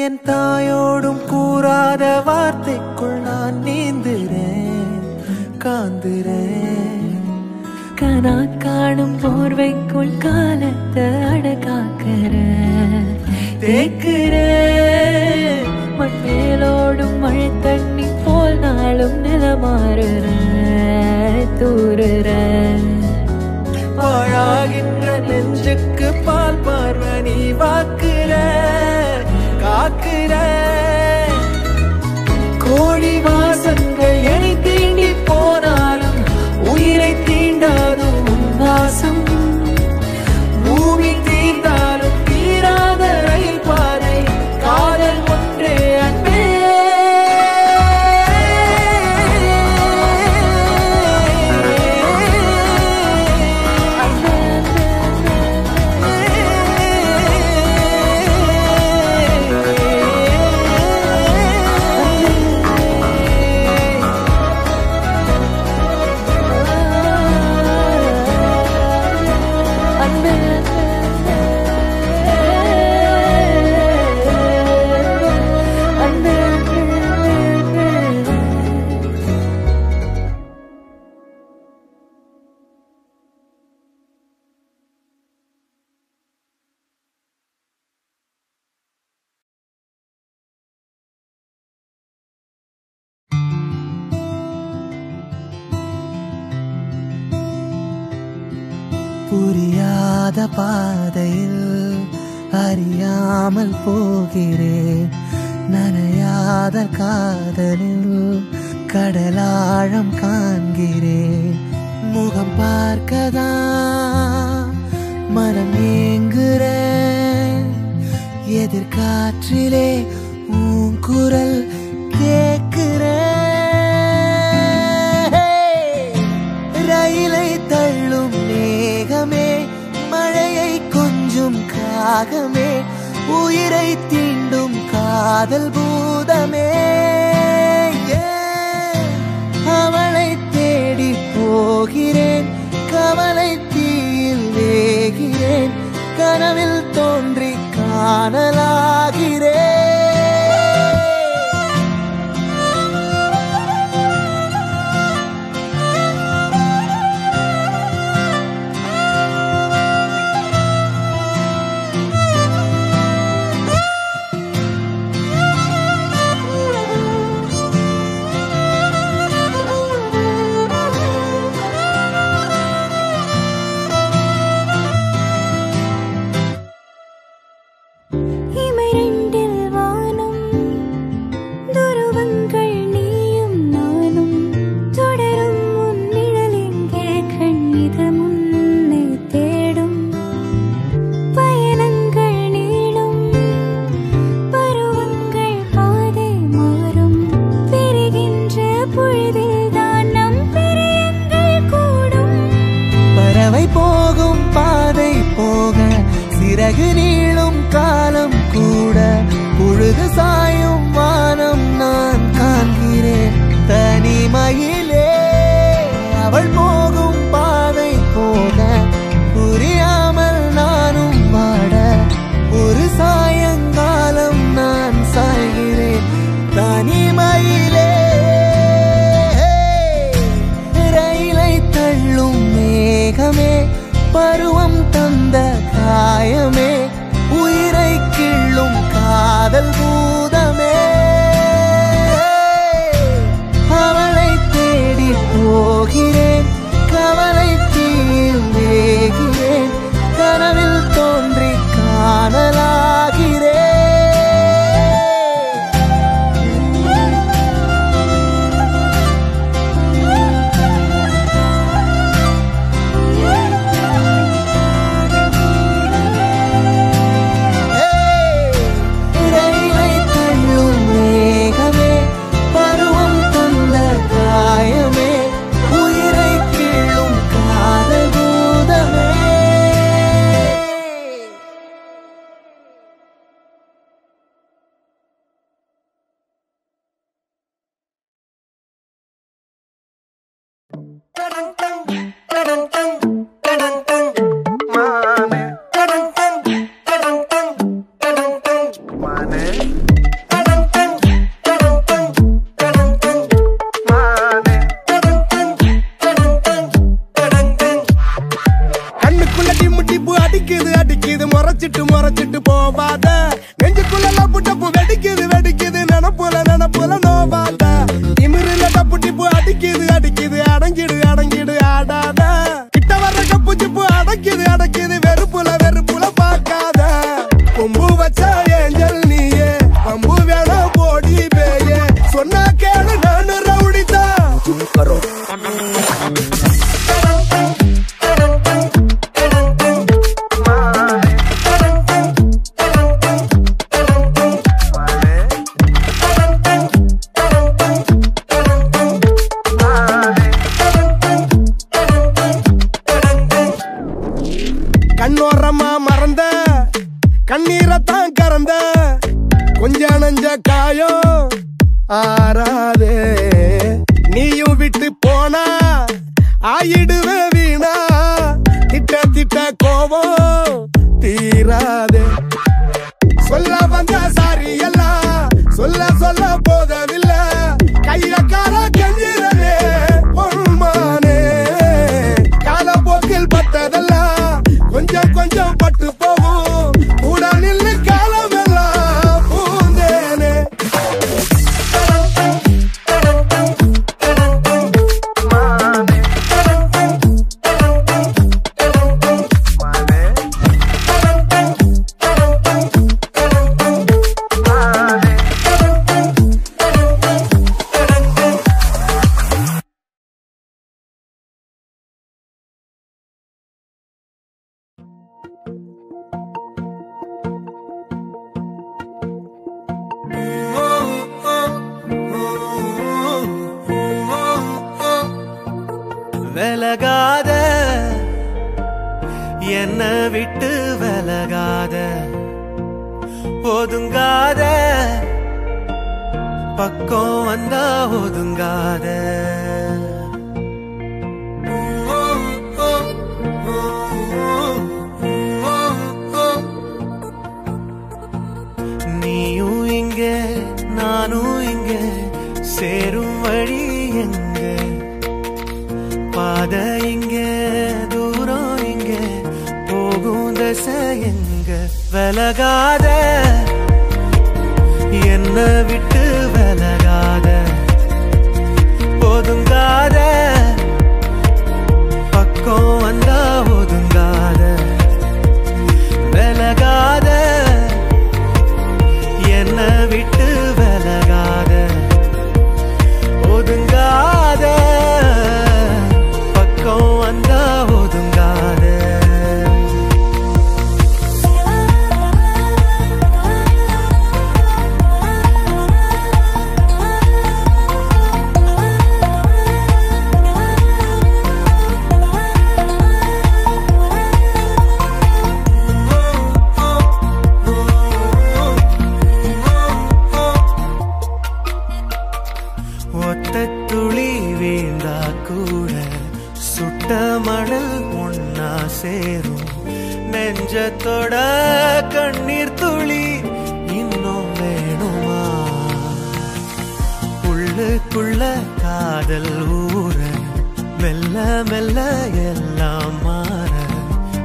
S3: என் தாயோடும் கூறாத வார்த்தைக்குள் நான் நீந்துறேன் காந்துறேன்.
S2: கனா காணும் போர்வைக்குள் காலத்தை அடக்காக்கிற தேக்குற. மண் மேலோடும் மழை தண்ணி போல் நாளும் நிலமாறுற தூறுற.
S3: பாழாகின்ற நெஞ்சுக்கு பால் புரியாத பாதையில் அறியாமல் போகிறேன். நனையாத காதலில் கடலாழம் காண்கிறேன். முகம் பார்க்கதா மனம் ஏங்குறேன். எதிர்காற்றிலே உன் குரல் கேட்கிறேன். ரயிலை தள்ளும் மேகமே, மழையை கொஞ்சும் காகமே, உயிரை தீண்டும் காதல் பூதமே. அவளை தேடி போகிறேன், கவலை தீயில் வேகிறேன், கனவில் தோன்றி காணலாகிறேன். போகும் பாதை போக சிறகு நீளும் காலம் கூட பொழுது சாயும் வானம் நான் காண்கிறேன். தனிமையிலே அவள் போகும் பாதை போக புரியாமல் நானும் வாட ஒரு சாயங்காலம் நான் சாய்கிறேன். தனிமையிலே ரயிலை தள்ளும் மேகமே, பருவம் தந்த காயமே, உயிரை கிள்ளும் காதல் பூதமே. அவளை தேடி போகிறேன், கவலை தீயில் வேகிறேன், கனவில் தோன்றி காணலாகிறேன்.
S15: முறைச்சிட்டு போவாத, நெஞ்சுக்குள்ள லப்பு டப்பு வெடிக்குது வெடிக்குது, நினப்புல நோவாத. திமிருல டப்பு டிப்பு அடிக்குது அடிக்குது, அடங்கிடு அடங்கிடு ஆடாத. கிட்ட வர்ற கப்பு சிப்பு அடக்குது அடக்குது, வெறுப்புல பார்க்காத. கொம்பு வச்ச ஏஞ்சல் நீயே, பம்பு வேணா போடி பேயே, சொன்னா கேளு நானு ரவுடிதான். கண்ணோரமா மறந்த கண்ணீரத்தான் கறந்த, கொஞ்ச நஞ்ச காயம் ஆறாதே. நீயும் விட்டு போனா ஆயிடுவே வீணா, திட்ட கோபம் தீராதே. சொல்ல வந்த சாரி எல்லாம் சொல்ல போதவில்லை, கைய கால கெஞ்சிரனே பொறுமானே. காலப்போக்கில் பட்டதெல்லாம் கொஞ்சம் பட்டு போகும், கூட நில்லு காலமெல்லாம் பூந்தேனே.
S8: ஒதுங்காத பக்கம் வந்தா ஒதுங்காத நீயும் இங்க நானும் இங்க சேரும் வழி எங்க பாதை இங்க தூரம் இங்க போகும் தசை எங்க விலகாத என்ன விட்டு விலகாத ஒதுங்காத பக்கம் வந்தா ஒதுங்காத விலகாத என்ன விட்டு விலகாத ஒதுங்காத பக்கம் வந்தா ஒதுங்காத ஒத்தத்துளி வீழ்ந்தா கூட சுட்ட மணல் ஒன்னா சேரும் நெஞ்சத்தோட கண்ணீர் துளி இன்னும் வேணுமா உள்ளுக்குள்ள காதல் ஊற மெல்ல மெல்ல எல்லாம் மாற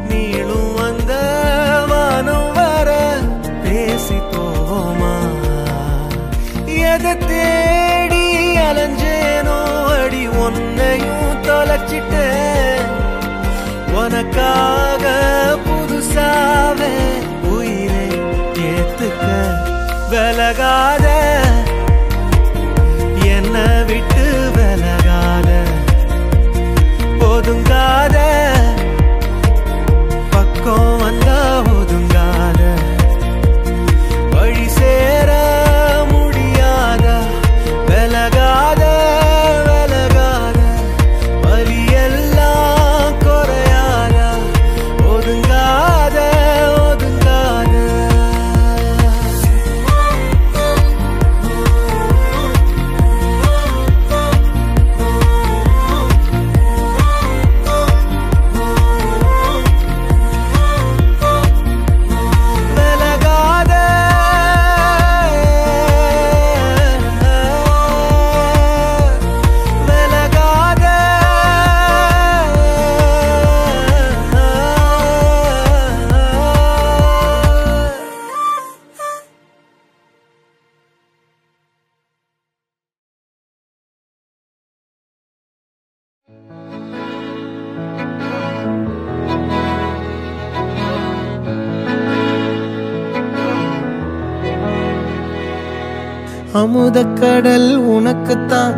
S8: நீளும் வந்த வானம் வர பேசி போவோமா எதை தேடி அலைஞ்சேனோ அடி ஒன்னையும் தொலைச்சிட்டேன் உனக்காக புதுசாவே உயிரை ஏத்துக்க விலகாத என்ன விட்டு விலகாத ஒதுங்காத பக்கம் வந்தா ஒதுங்காத வழி சேர முடியாத விலகாத விலகாத வலியெல்லாம் குறையாத ஒதுங்காத ஒதுங்காத
S3: அமுதக்கடல் உனக்குத்தான்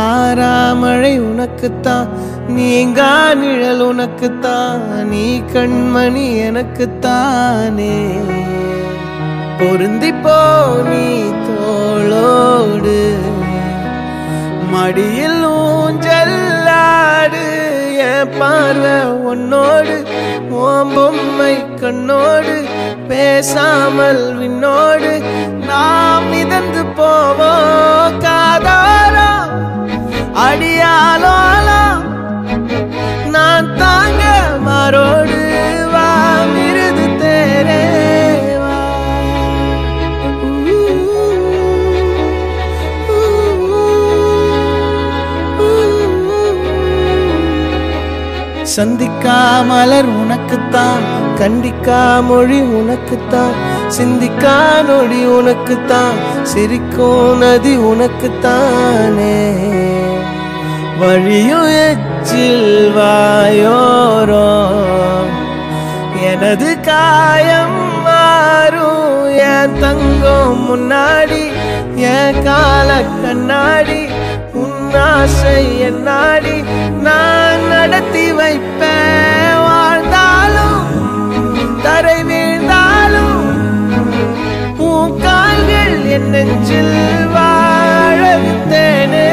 S3: ஆறாமழை உனக்குத்தான் நீங்கா நிழல் உனக்குத்தான் நீ கண்மணி எனக்குத்தானே பொருந்திப்போ நீ தோளோடு மடியில் ஊஞ்சல்லாடு என் பார்வை உன்னோடு ஓம் பொம்மை கண்ணோடு பேசாமல் விண்ணோடு நாம் மிதந்து போவோம் காதாரா அடியாலோலா நான் தாங்க மாறோடு வா மிருது தேரே வா சந்திக்கா மலர் உனக்குத்தான் கண்டிக்கா மொழி உனக்குத்தான் சிந்திக்கா நொடி உனக்குத்தான் சிரிக்கும் நதி உனக்குத்தானே வழியும் எச்சில் வாயோரோ எனது காயம் மாறும் என் தங்கம் முன்னாடி என் கால கண்ணாடி உன்னாசை என்னாடி நான் நடத்தி வைப்பேன் வாழ்ந்தாலும் தரை வீழ்ந்தாலும் உன் கால்கள் என் நெஞ்சில் வாழ விட்டேனே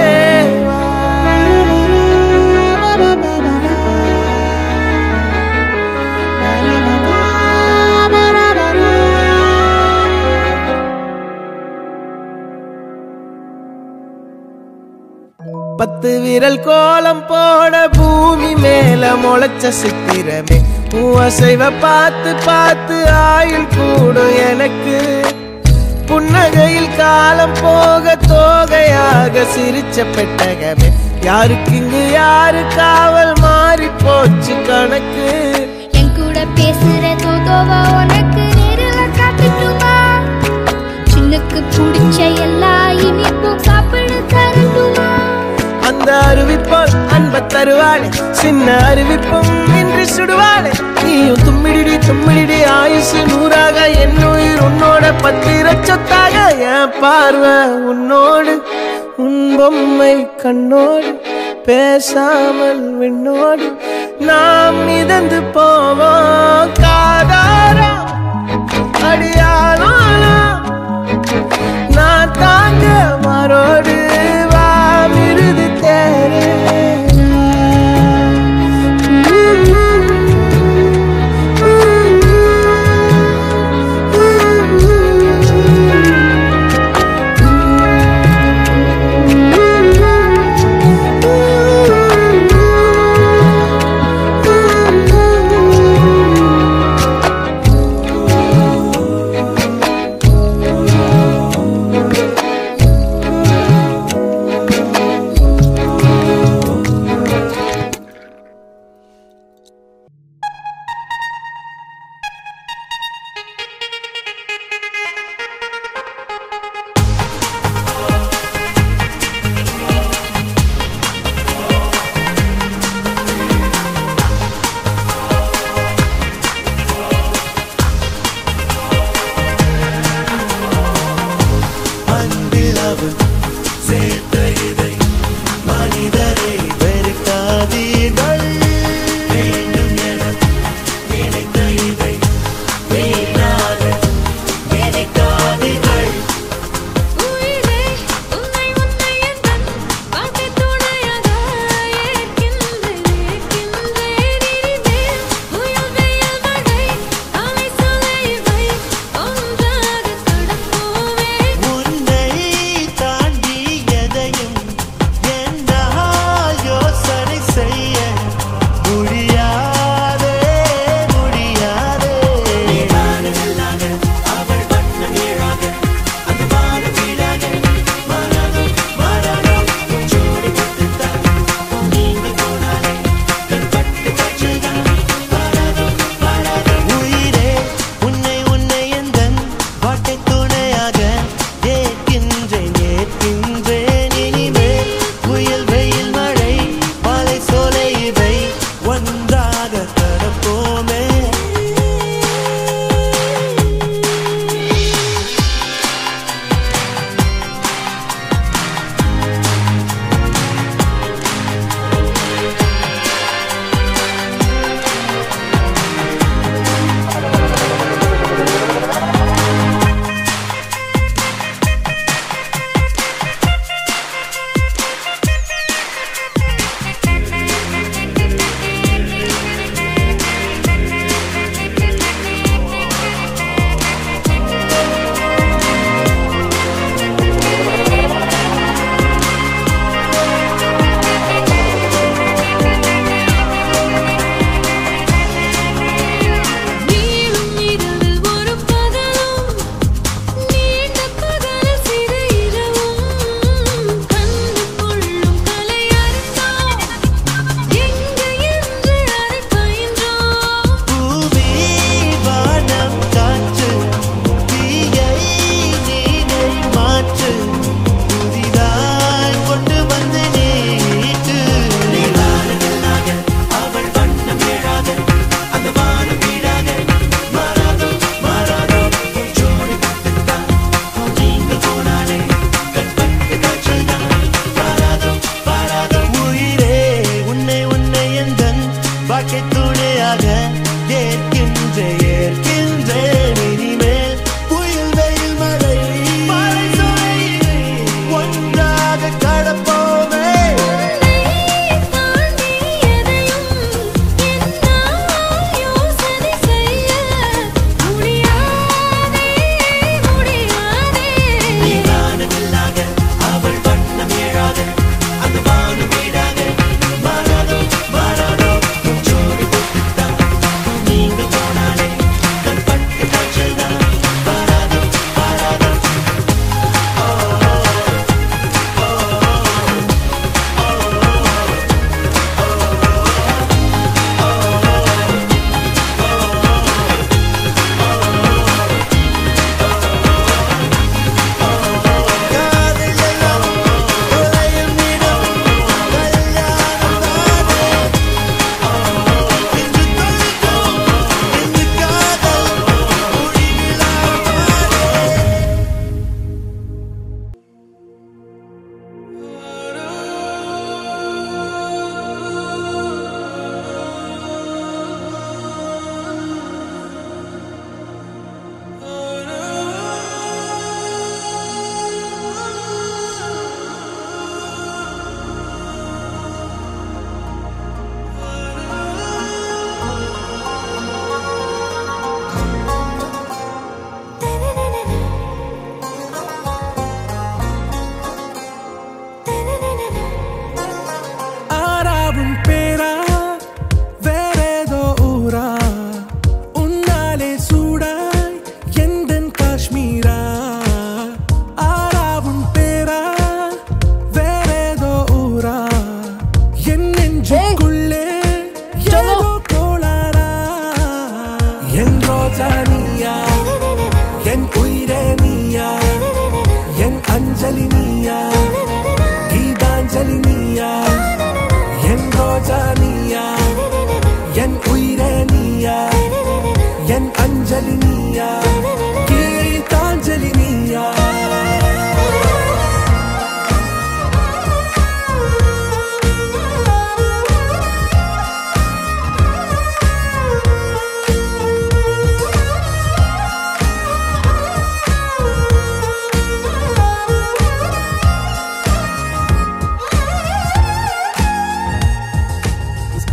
S3: 10 விரல் கோலம் போட பூமி மேல முளைச்ச சித்திரமே அசைவ பார்த்து பார்த்து ஆயுள் கூடும் எனக்கு புன்னகையில் காலம் போக தோகையாக சிரிச்ச பெட்டகமே யாருக்கு இங்கு யாரு காவல் மாறி போச்சு கணக்கு
S12: என் கூட பேசுற தோதோவா உனக்கு நேரில் காட்டுட்டுமா சின்னுக்கு பிடிச்ச எல்லா இனிப்பும் சாப்பிட தரட்டுமா
S3: அந்த அறிவிப்போல் அன்ப தருவாளே சின்ன அறிவிப்பும் இன்று சுடுவாளே நீயும் தும்மிடி தும்மிடி ஆயுசு 100ஆக என் உயிர் உன்னோட 10 லட்சத்தாக என் பார்வை உன்னோடு உன் பொம்மை கண்ணோடு பேசாமல் விண்ணோடு நாம் மிதந்து போவோம் காதாரா அடியாளோ நான் தாங்க மாறோடு வா மிருது தேரே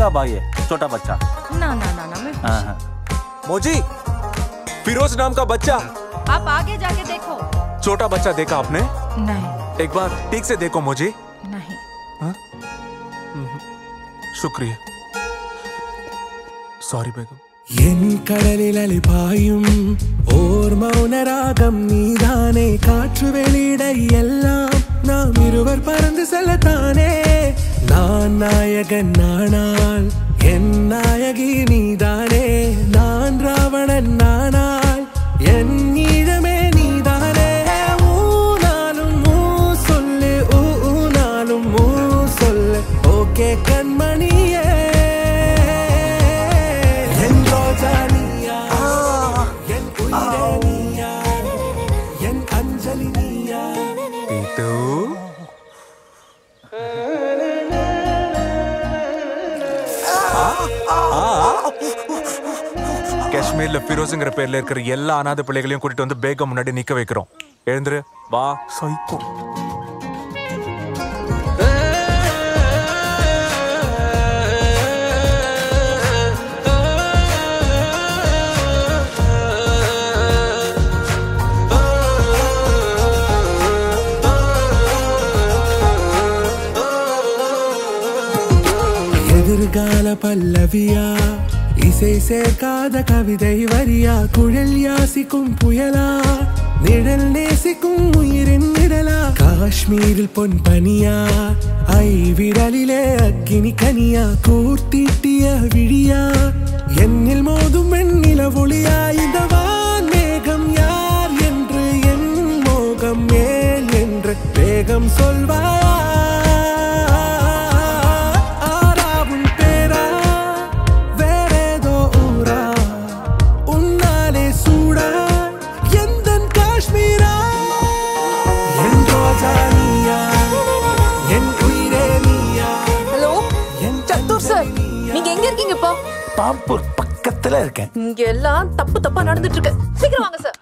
S16: कैसा भाई है छोटा बच्चा?
S17: ना ना ना ना मैं
S18: मोजी, फिरोज नाम का बच्चा।
S17: आप आगे जाके देखो।
S18: छोटा बच्चा देखा आपने?
S17: नहीं।
S18: एक बार ठीक से देखो मोजी।
S17: नहीं।
S18: शुक्रिया। सॉरी बेगम।
S8: என் கடலில் அலிபாயும் ஓர் மௌன ராகம் நீதானே காற்று வெளியிட எல்லாம் நாம் இருவர் பறந்து செல்லத்தானே நான் நாயகன் நானால் என் நாயகி நீதானே நான் ராவணன் நானால் என் ஈழமே நீதானே ஊனாலும் ஊ சொல்லு ஊனாலும் ஊ சொல்லு ஓகே கண்மணியே
S18: காஷ்மீர்ல ஃபிரோஸ்ங்கிற பேர்ல இருக்கிற எல்லா அநாத பிள்ளைகளையும் கூட்டிட்டு வந்து பேகம் முன்னாடி நிக்க வைக்கிறோம். எழுந்துரு வா. சைக்கோ.
S8: எதிர்கால பல்லவியா இசை சேர்க்காத கவிதை வரியா குழல் யாசிக்கும் புயலா நிழல் நேசிக்கும் உயிரின் நிழலா காஷ்மீரில் பொன் பனியா ஐ விரலிலே அக்கினி கனியா கூர்த்திட்டிய விழியா என்னில் மோதும் வெண்ணில ஒளியா இந்த வான் மேகம் யார் என்று என் மோகம் ஏன் என்று வேகம் சொல்வாயா
S16: பாம்பூர் பக்கத்துல இருக்கேன்.
S17: இங்க எல்லாம் தப்பு தப்பா நடந்துட்டு இருக்கு. சீக்கிரம் வாங்க சார்.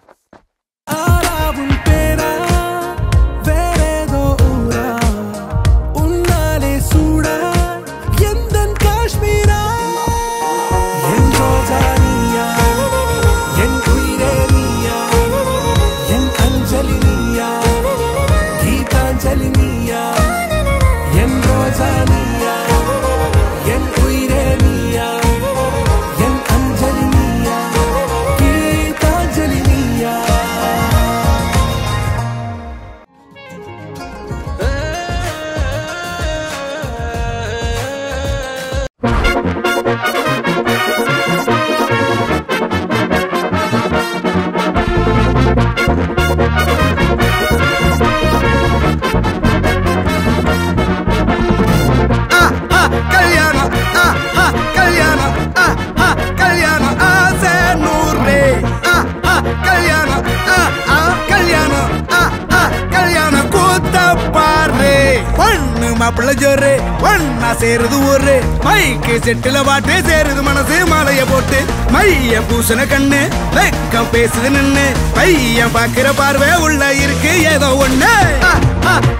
S3: மாப்பிள்ள ஜோரு ஒன்னா சேருது ஒரு மைக்கு செட்டுல பாட்டு சேருது மனசு மாலைய போட்டு மைய பூசண கண்ணு வெக்கம் பேசுது நின்னு பையன் பாக்குற பார்வை உள்ள இருக்கு ஏதோ ஒண்ணு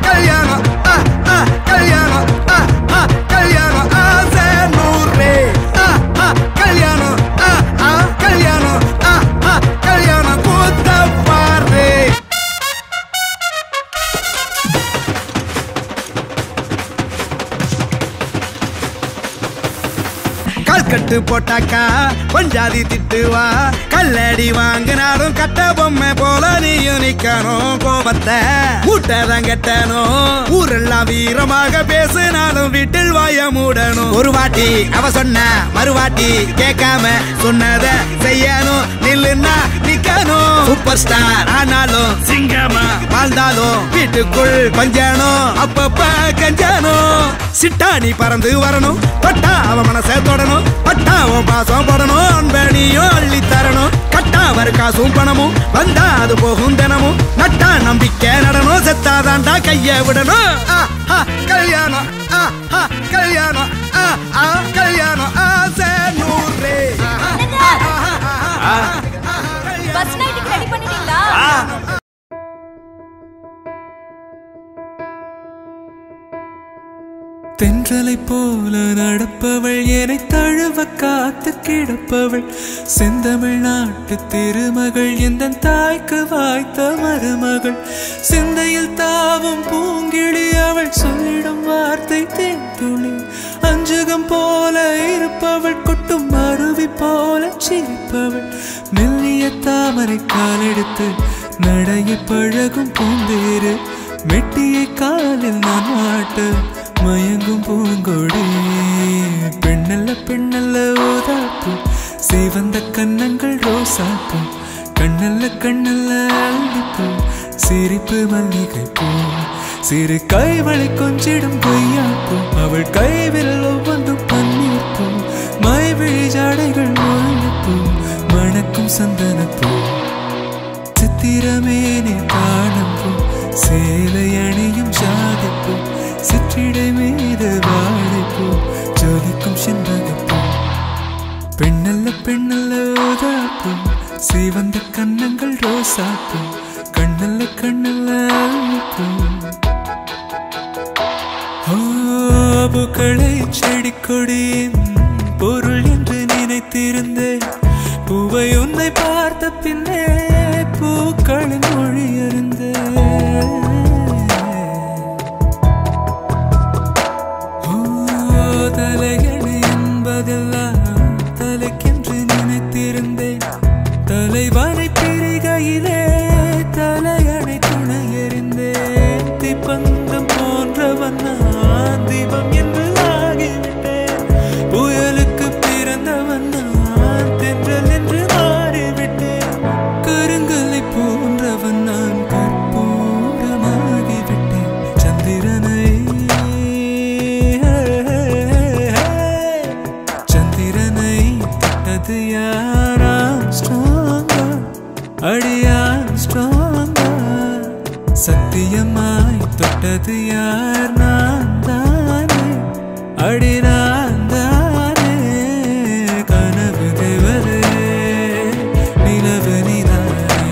S3: கல்யாணம் கல்யாணம் கல்யாணம் ஆசை நூறு கல்யாணம் கல்யாணம் கல்யாணம் கூத்த பாரு கட்டு போட்டாக்கா பஞ்சாதி திட்டுவா கல்லடி வாங்கினாலும் கட்ட பொம்மை போல நீயும் நிக்கணும் கோபத்தை ஊட்டதான் கட்டணும் ஊரெல்லாம் வீரமாக பேசினாலும் வீட்டில் வாய மூடணும் ஒரு வாட்டி அவ சொன்ன மறுவாட்டி கேட்காம சொன்னத செய்யணும் நில்லுன்னா நிக்கணும் சூப்பர் ஸ்டார் ஆனாலும் சிங்கமா வாழ்ந்தாலும் வீட்டுக்குள் பஞ்சணும் அப்பப்ப கஞ்சணும் சிட்டாணி பறந்து வரணும் பட்டா அவ மனசை தொடணும் பட்டாவும் பாசம் படணும் அன்பனியும் அள்ளி தரணும் கட்டா வர காசும் பணமும் வந்தா அது போகும் தினமும் நட்டா நம்பிக்கை நடணும் செத்தாதாண்டா கைய விடணும் கல்யாணம் கல்யாணம் கல்யாணம் ஆசை நூறு
S17: பஸ் நைட்டுக்கு ரெடி பண்ணிட்டீங்களா?
S8: தென்றலை போல நடப்பவள் என்னை தழுவ காத்து கிடப்பவள் செந்தமிழ் நாட்டு திருமகள் எந்த தாய்க்கு வாய்த்த மருமகள் சிந்தையில் தாவும் பூங்கிழி அவள் சொல்லிடும் வார்த்தை தேன்துளி அஞ்சுகம் போல இருப்பவள் கொட்டும் அருவி போல சிரிப்பவள் மெல்லிய தாமரை காலெடுத்து நடைய பழகும் பூந்தேறு மெட்டியை காலில் நான் மாட்ட மயங்கும் பூங்கொடி பெண்ணல்ல பெண்ணல்ல ஓதாப்பு சிவந்த கன்னங்கள் ரோசாப்பு கண்ணல்ல கண்ணல்ல அள்ளிப்பூ சிரிப்பு மல்லிகை பூ சிறு கைவளை கொஞ்சிடும் கொய்யாப்பூ அவள் கைவில் ஒவ்வொன்றும் பன்னீர் பூ மைவிழி ஜாடைகள் முல்லைப்பூ மணக்கும் சந்தனப்பூ சித்திரமேனே காணப்பூ சேலை அணியும் ஜாதிப்பூ சிற்றிடை மீது வாழைப்பூ ஜொலிக்கும் செண்பகப்பூ பெண்ணல்ல பெண்ணல்ல ஓதாப்பூ சிவந்த கன்னங்கள் ரோசாப்பூ கண்ணல்ல கண்ணல்ல அள்ளிப்பூ பூக்களை செடி கொடியின் பொருள் என்று நினைத்திருந்தேன் பூவை உன்னை பார்த்த பின்னே பூக்களின் மொழி அறிந்தேன் தலையணை என்பதெல்லாம் தலைக்கென்று நினைத்திருந்தேன் தலைவனை பிரிகையிலே தலையணை துணை எறிந்தேன் தீப்பந்தம் போன்றவன் நான் தீபம் என்று ஆகிவிட்டேன் புயலுக்கு பிறந்தவன் நான் தென்றல் என்று மாறிவிட்டேன் கருங்கலை போன்றவன் நான் கற்பூரமாகிவிட்டேன் சந்திரனை தொட்டது யாரா ஸ்ட்ராங்கா அடியா ஸ்ட்ராங்கா சத்தியமாய் தொட்டது யார் நான் தானே அடி நான் தானே கனவு தேவதே நிலவு நீதானே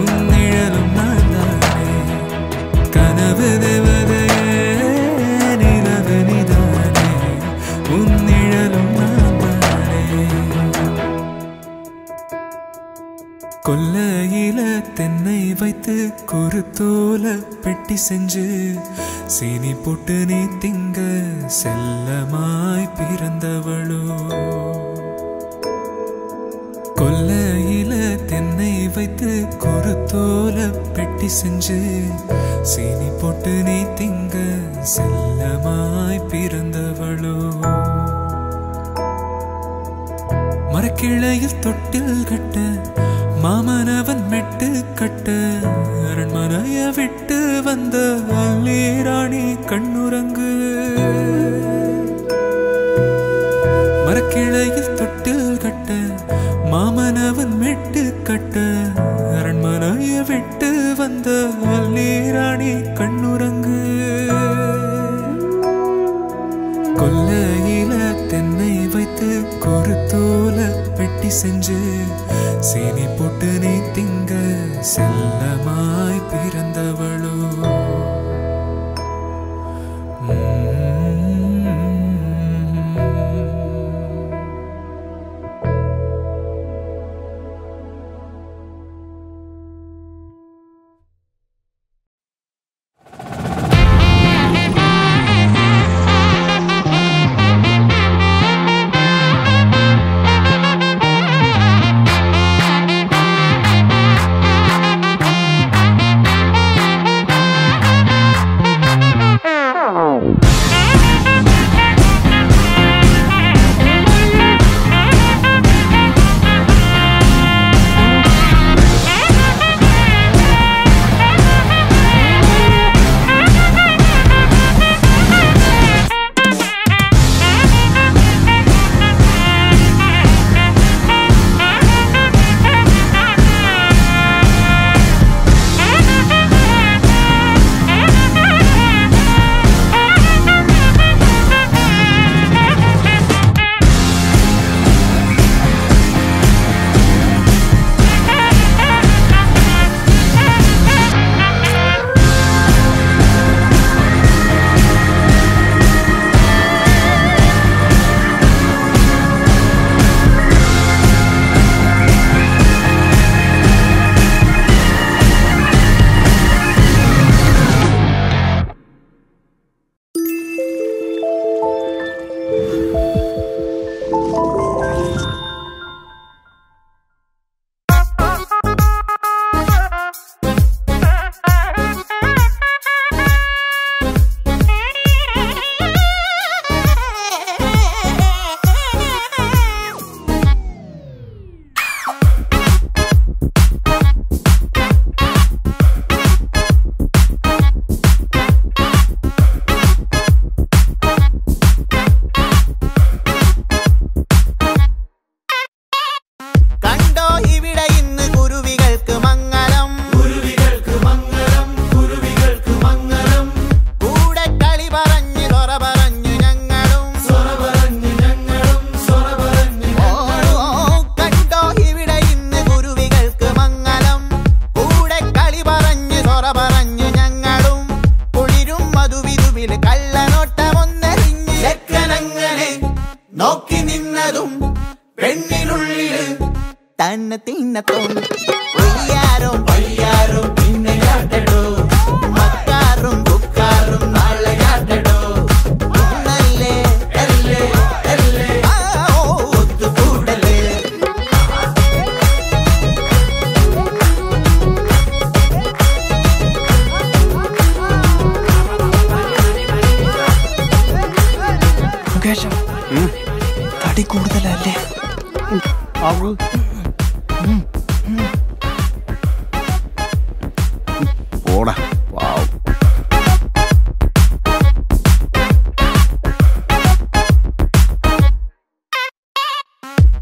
S8: உன் நிழலும் நான் தானே கனவு தேவதே நிலவு நீதானே உன் நிழலும் நான் கொல்லையில தென்னை வைத்து குருத்தோல பெட்டி செஞ்சு சீனி போட்டு நீ திங்க செல்லமாய் பிறந்தவளோ கொல்லையில தென்னை வைத்து குருத்தோல பெட்டி செஞ்சு சீனி போட்டு நீ திங்க செல்லமாய் பிறந்தவளோ மரக்கிளையில் தொட்டில் கட்ட மாமனவன் மெட்டு கட்ட அரண்மனைய விட்டு வந்த அல்லீராணி கண்ணுறங்கு மரக்கிளையில் தொட்டில் கட்ட மாமனவன் மெட்டு கட்ட அரண்மனைய விட்டு வந்த அல்லீராணி கண்ணுறங்கு கொல்லையில தென்னை வைத்து குருத்தோல பெட்டி செஞ்சு சீனி போட்டு நீ திங்க செல்லமாய் பிறந்தவளோ
S19: തിന്നത്തോം ഒയ്യാരോ പയ്യാരോ പിന്നെയാട്ടടോ മക്കാറും ബുക്കാറും നാളെയാട്ടടോ ഇന്നല്ലേ അല്ലേ അല്ലേ ഒത്തുകൂടലേ
S20: തടി കൂടുതലല്ലേ
S21: ഓടാ വാവ്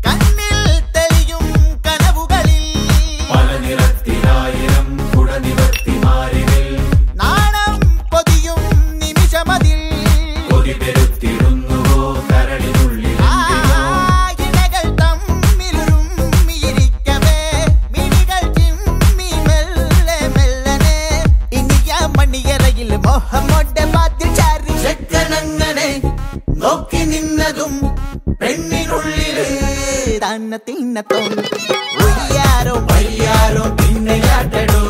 S19: കണ്ണിൽ തെളിയും കനവുകളിൽ
S5: പല നിറത്തിലായിരം കുടനിവർത്തിമാരിൽ
S19: നാണം പൊതിയും നിമിഷമതിൽ
S5: കൊതി പെരുത്തിടുന്നുവോ കരളിനുള്ളിൽ
S19: ഇണകൾ തമ്മിലുരുമ്മിയിരിക്കവേ മിഴികൾ ചിമ്മി മെല്ലെ മെല്ലനെ ഇനിയ മണിയറയിൽ മോഹമോടെ വാതിൽ ചാരി ചെക്കനങ്ങനെ നോക്കി നിന്നതും പെണ്ണിനുള്ളില് തന്ന തിന്നത്തോം ഒയ്യാരോ പയ്യാരോ പിന്നെയാട്ടടോ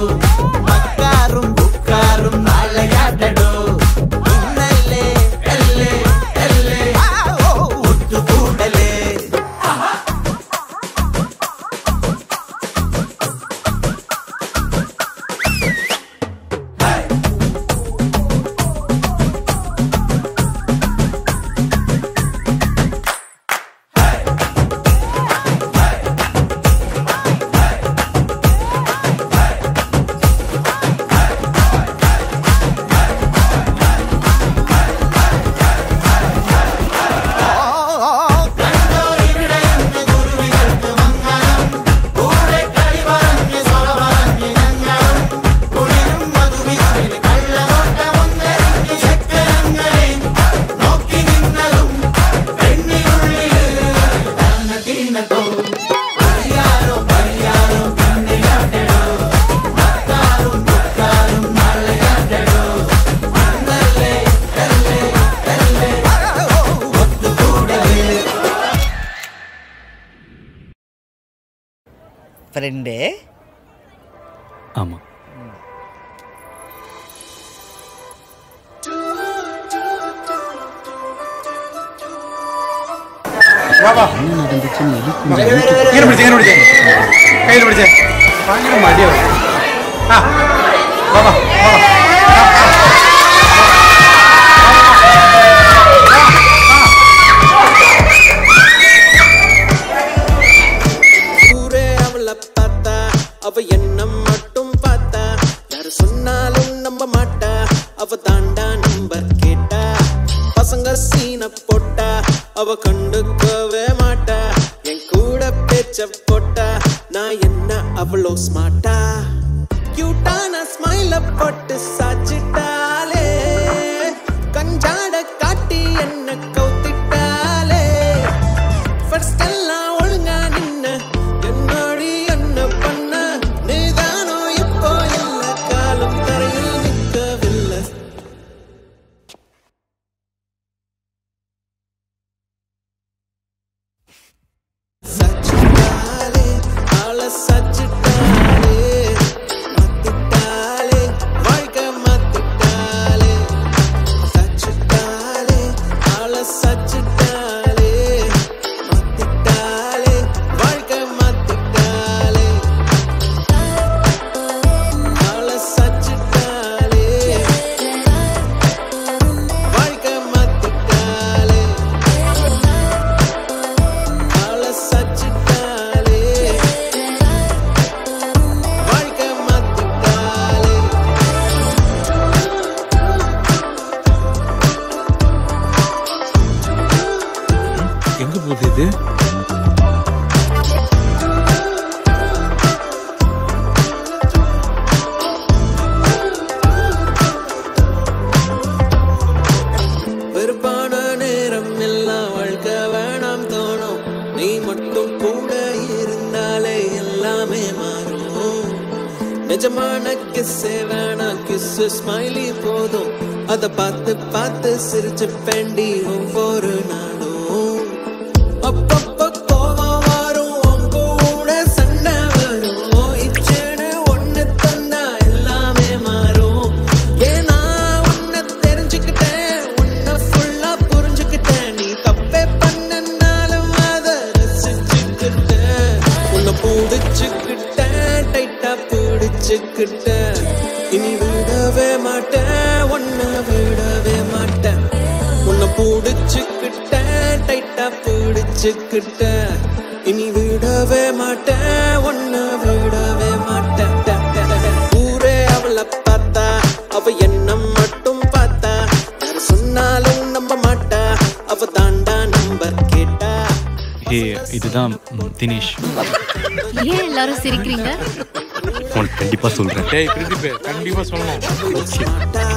S19: മക്കാറും ബുക്കാറും നാളെയാട്ടടോ ഇന്നല്ലേ അല്ലേ അല്ലേ ഒത്തുകൂടലേ
S22: ഫ്രണ്ട്
S20: ஆமா
S23: ഇങ്ങനെ പിടിച്ചേ കയ്യിൽ പിടിച്ചേ ഭയങ്കര മടിയാവും ആ വാ വാ
S24: ஊரே அவளை பார்த்தா அவ என்ன மட்டும் பார்த்தா யாரு சொன்னாலும் நம்ப மாட்டா அவ தாண்டா நம்பர் கேட்டா பசங்க சீன போட்டா அவ கண்டுக்கவே மாட்டா என் கூட பேச்ச போட்டா நான் என்ன அவ்வளோ ஸ்மார்ட்டா கியூட்டான ஸ்மைல போட்டு சாச்சிட்டாலே கஞ்சாட காட்டி என்ன கவுத்திட்டாலே ஃபர்ஸ்ட் எல்லாம் ஒழுங்கா நின்ன என்னோடி என்ன பண்ண நீதானோ இப்போ இல்ல காலம் தரையில் நிற்கவில்லை சச்சிட்டாலே ஆள சச்சிட்டாலே மாத்திட்டாலே வாழ்க்கை மாத்திட்டாலே சச்சிட்டாலே ஆள சச்சிட்டாலே மாத்திட்டாலே வாழ்க்கை மாத்திட்டாலே ஆள சச்சிட்டாலே வாழ்க்கை மாத்திட்டாலே ஆள சச்சிட்டாலே வாழ்க்கை மாத்திட்டாலே
S18: எங்க போகுது இது
S24: வெறுப்பான நேரம் எல்லாம் வாழ்க்கை வேணாம் தோணும் நீ மட்டும் கூட இருந்தாலே எல்லாமே மாறும் நிஜமான கிஸ்ஸே வேணாம் கிஸ்ஸு ஸ்மைலி போதும் அத பார்த்து பார்த்து சிரிச்சு பெண்டி ஒவ்வொரு நாளும் அப்பப்ப கோவம் வரும் உன் கூட சண்டை வரும் விடவே மாட்டேன் உன்னை விடவே மாட்டேன் உன்னை பிடிச்சுக்கிட்டேன் டைட்டா பிடிச்சுக்கிட்டேன் இனி விடவே மாட்டேன் உன்னை விடவே மாட்டேன் ஊரே அவளை பார்த்தா அவ என்ன மட்டும் பார்த்தா யார் சொன்னாலும் நம்ப மாட்டா அவ தாண்டா நம்பர் கேட்டா.
S20: இதுதான் தினேஷ்.
S12: ஏன் எல்லாரும் சிரிக்கிறீங்க?
S20: உனக்கு கண்டிப்பா சொல்றேன்.
S23: டேய் பிரதீப் கண்டிப்பா சொல்லணும்.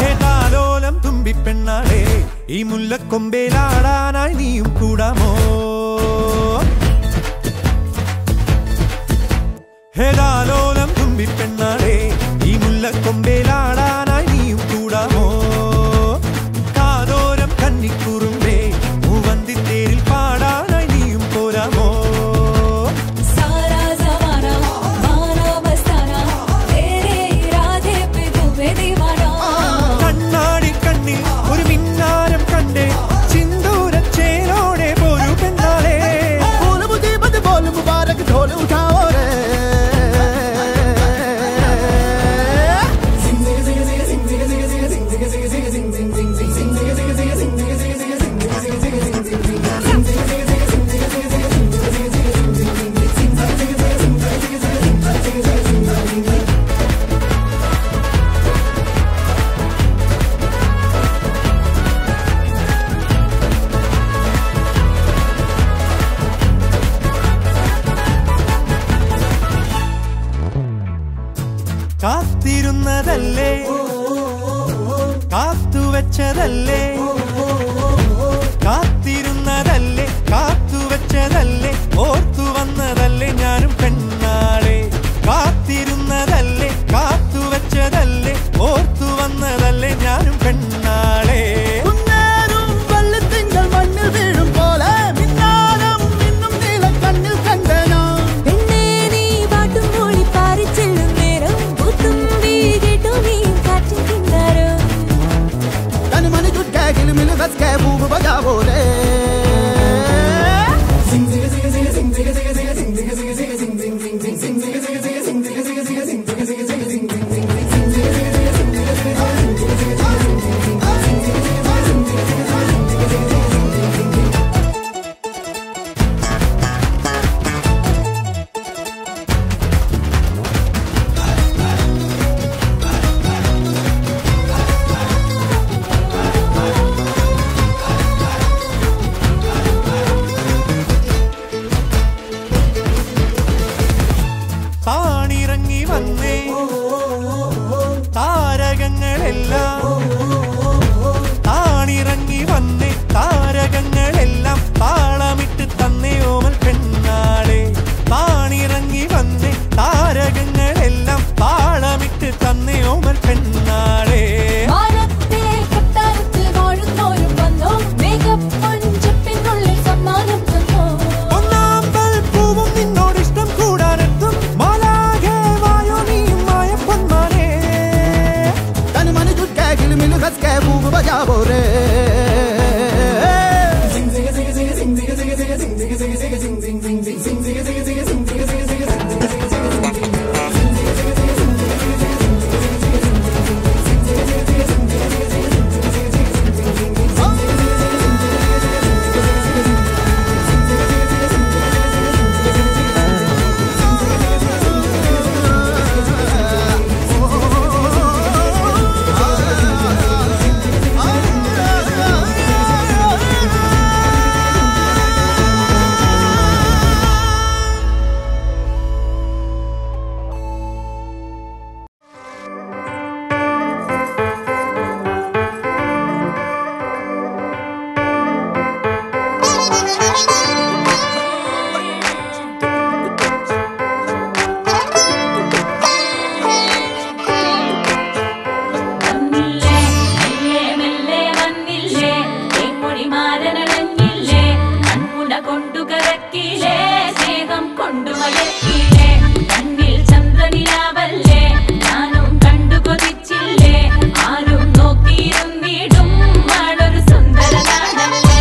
S8: ഹേതാലോലം തുമ്പി പെണ്ണാളെ ഈ മുല്ലക്കൊമ്പേലാടാനായി നീയും കൂടാമോ? ഹേതാലോലം തുമ്പി പെണ്ണാളെ ഈ മുല്ലക്കൊമ്പേലാടാനായി നീയും കൂടാമോ? കാതോരം കന്നിക്കുറുമ്പേ മൂവന്തി തേരിൽ പാടാനായി നീയും പോരാമോ? കണ്ണാടി കണ്ണിൽ ഒരു മിന്നാരം കണ്ടേ സിന്ദൂരച്ചേലോടെ പോരു പെണ്ണാളെ മുബാരക് ढोल उठाओ रे കാത്തിരുന്നതല്ലേ കാത്തുവെച്ചതല്ലേ കാത്തിരുന്നതല്ലേ കാത്തുവെച്ചതല്ലേ ഓർത്തു വന്നതല്ലേ ഞാനും പെണ്ണാളെ കാത്തിരുന്നതല്ലേ കാത്തുവെച്ചതല്ലേ ഓർത്തു വന്നതല്ലേ ഞാനും പെണ്ണാളെ വെള്ളത്തിങ്കൾ മണ്ണിൽ വീഴും പോലെ മിന്നാരം ഇന്നും നീല കണ്ണിൽ കണ്ടനോ
S2: പെണ്ണേ നീ പാട്ടും മൂളി പാറിച്ചെല്ലും നേരം പുത്തുമ്പി കേട്ടു നീ കാറ്റിൻ കിന്നാരം
S8: തൻ മനി ചുട്കേ കിലുമിൽ ബസ്കേ ബൂബ് ബജാവോ रे താണിറങ്ങി വന്നേ താരകങ്ങളെല്ലാം താണിറങ്ങി വന്നേ താരകങ്ങളെല്ലാം താളമിട്ട് തന്നേ ഓമൽ പെണ്ണാളെ താണിറങ്ങി വന്നേ താരകങ്ങളെല്ലാം താളമിട്ട് തന്നേ ഓമൽ പെണ്ണാളെ ഒന്നാമ്പൽ പൂവും നിന്നോടിഷ്ടം കൂടാനെത്തും മാലാഖേ വായോ നീയും മായപ്പൊന്മാനേ തൻ മനി ചുട്കേ കിലുമിൽ ബസ്കേ ബൂബ് ബജാവോ रे
S6: കൊണ്ടുകരക്കിലേ സ്നേഹം കൊണ്ടുമയക്കിലേ കണ്ണിൽ ചന്ദ്രനിലാവല്ലേ ഞാനും കണ്ടു കൊതിച്ചില്ലേ ആരും നോക്കിയിരുന്നിടും നാടൊരു സുന്ദര നാടല്ലേ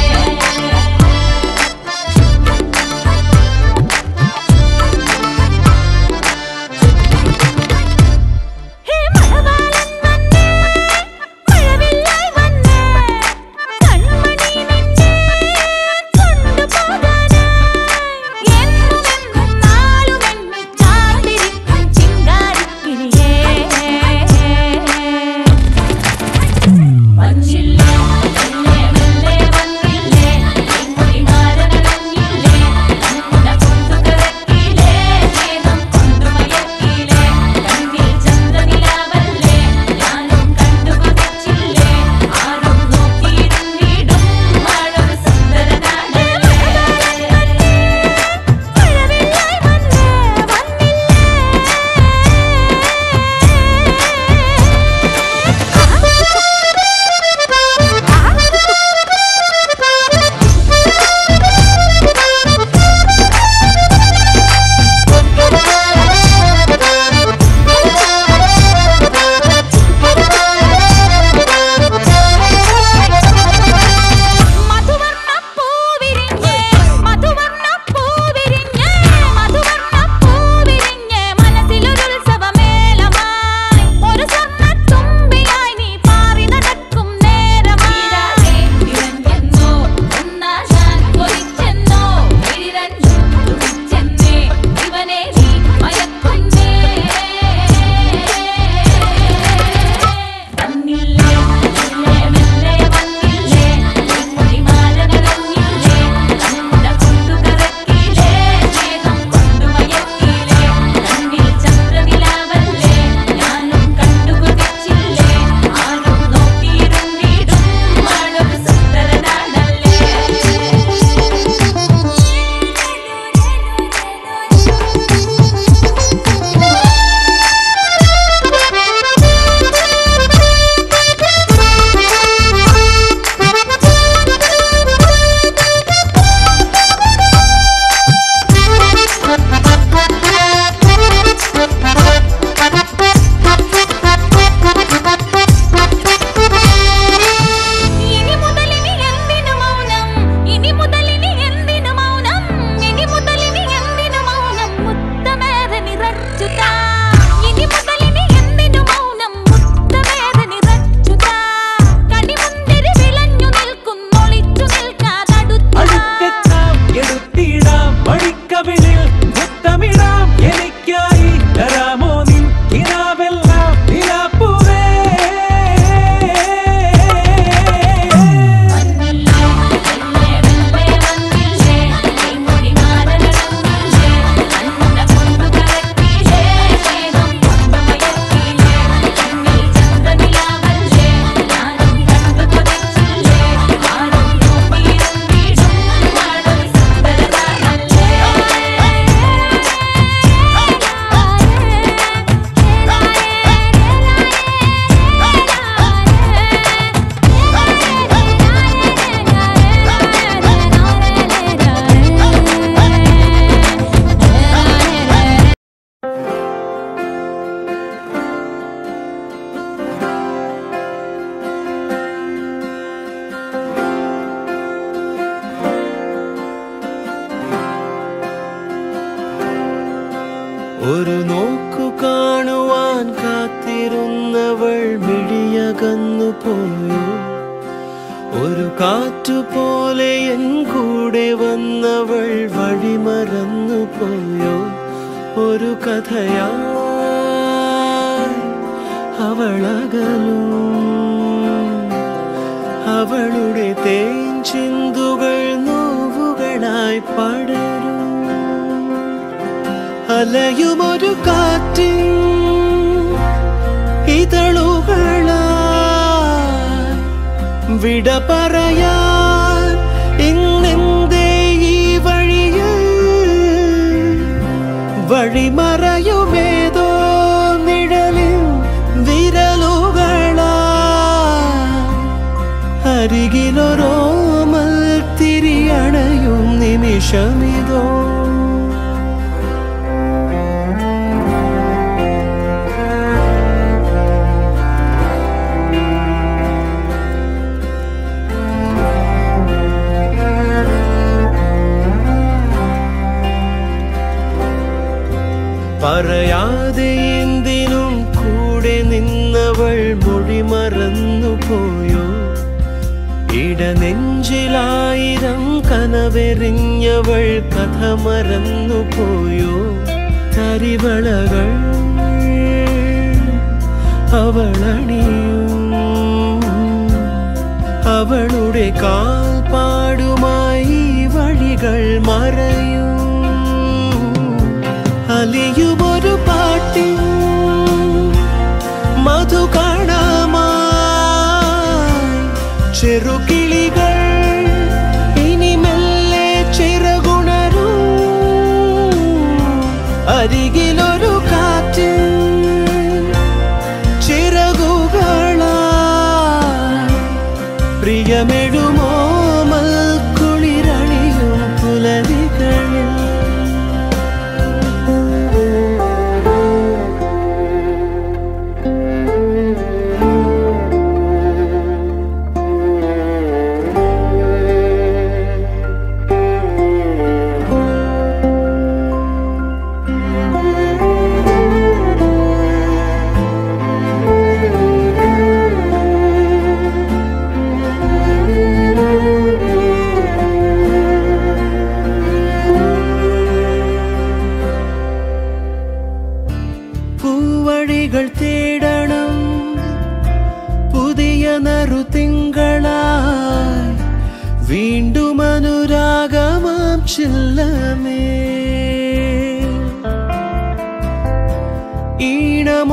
S1: ഒരു നോക്കു കാണുവാൻ കാത്തിരുന്നവൾ മിഴിയകന്നു പോയോ ഒരു കാറ്റുപോലെ എൻ കൂടെ വന്നവൾ വഴിമറന്നു പോയോ ഒരു കഥയായി അവളകലും അവളുടെ തേൻ ചിന്തുകൾ നോവുകളായി പടരും അലയുമൊരു കാറ്റിൻ ഇതളുകളായി വിട പറയാൻ ഇന്നെന്തേ ഈ വഴിയിൽ വഴിമറയുമേതോ നിഴലിൻ വിരലുകളായി അരികിലൊരോമൽ തിരിയണയും നിമി നിമിഷമിതോ പറയാതെ എന്തിനും കൂടെ നിന്നവൾ മൊഴി മറന്നു പോയോ ഇടനെഞ്ചിലായിരം കനവെറിഞ്ഞവൾ കഥ മറന്നു പോയോ കരിവളകൾ അവളണിയും അവളുടെ കാൽപ്പാടുമായി വഴികൾ മറയും അലിയുമൊരു പാട്ടിൻ മധുകണമായി ചെറുകിളികൾ ഇനി മെല്ലെ ചിറകുണരൂ അരികിലൊരു കാറ്റ് ചിറകുകളായി പ്രിയമെഴുമോ മൽക്കുളിരണിയും പുലരികളിൽ പൂവഴികൾ തേടണം പുതിയ നറുതിങ്കളായി വീണ്ടും അനുരാഗമാം ചില്ലമേ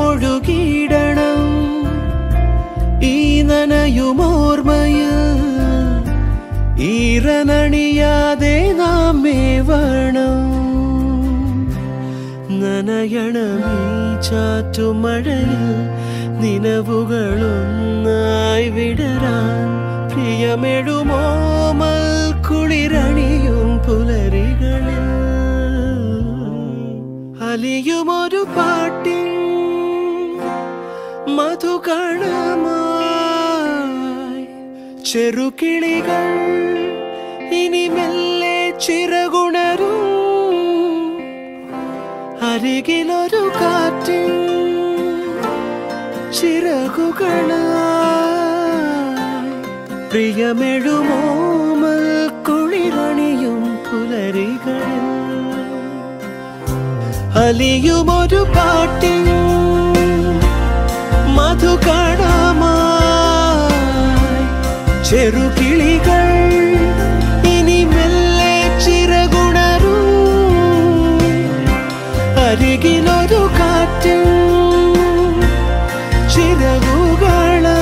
S1: ഈണമൊഴുകിയിടണം ഈ നനയുമോർമ്മയിൽ ഈറനണിയാതെ നാം മേവണം നനയണമീ ചാറ്റുമഴയിൽ നിലവുകളൊന്നായി വിടരാൻ പ്രിയമെഴുമോ മൽക്കുളിരണിയും പുലരികളിൽ അലിയുമൊരു പാട്ടിൻ മധുകണമായി ചെറുകിളികൾ ഇനി മെല്ലെ ചിറകുണരൂ അരികിലൊരു കാറ്റ് ചിറകുകളായി പ്രിയമെഴുമോ മൽക്കുളിരണിയും പുലരികളിൽ അലിയുമൊരു പാട്ടിൻ മധുകണമായി ചെറുകിളികൾ ഇനി മെല്ലെ ചിറകുണരൂ അരികിലൊരു കാറ്റ് ചിറകുകളായി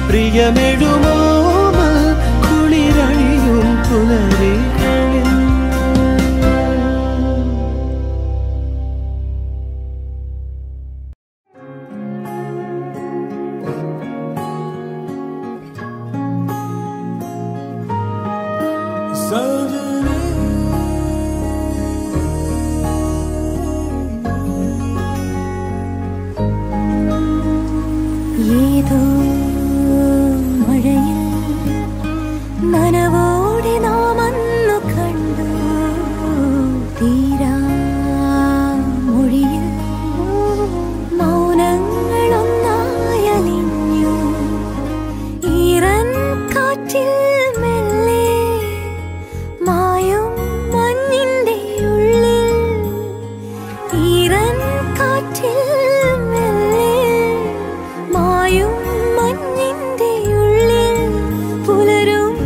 S1: പ്രിയമെഴുമോ കുളിരണിയും പുലരികളിൽ
S2: ഏതോ മഴയിൽ നനവോടെ നാം അന്നു കണ്ടു തീരാ മൊഴിയിൽ മൗനങ്ങളൊന്നായലിഞ്ഞു ഈറൻ കാറ്റിൽ മെല്ലെ മായും മഞ്ഞിന്റെ ഉള്ളിൽ ഈറൻ കാറ്റിൽ മായും മഞ്ഞിന്റെ ഉള്ളിൽ പുലരും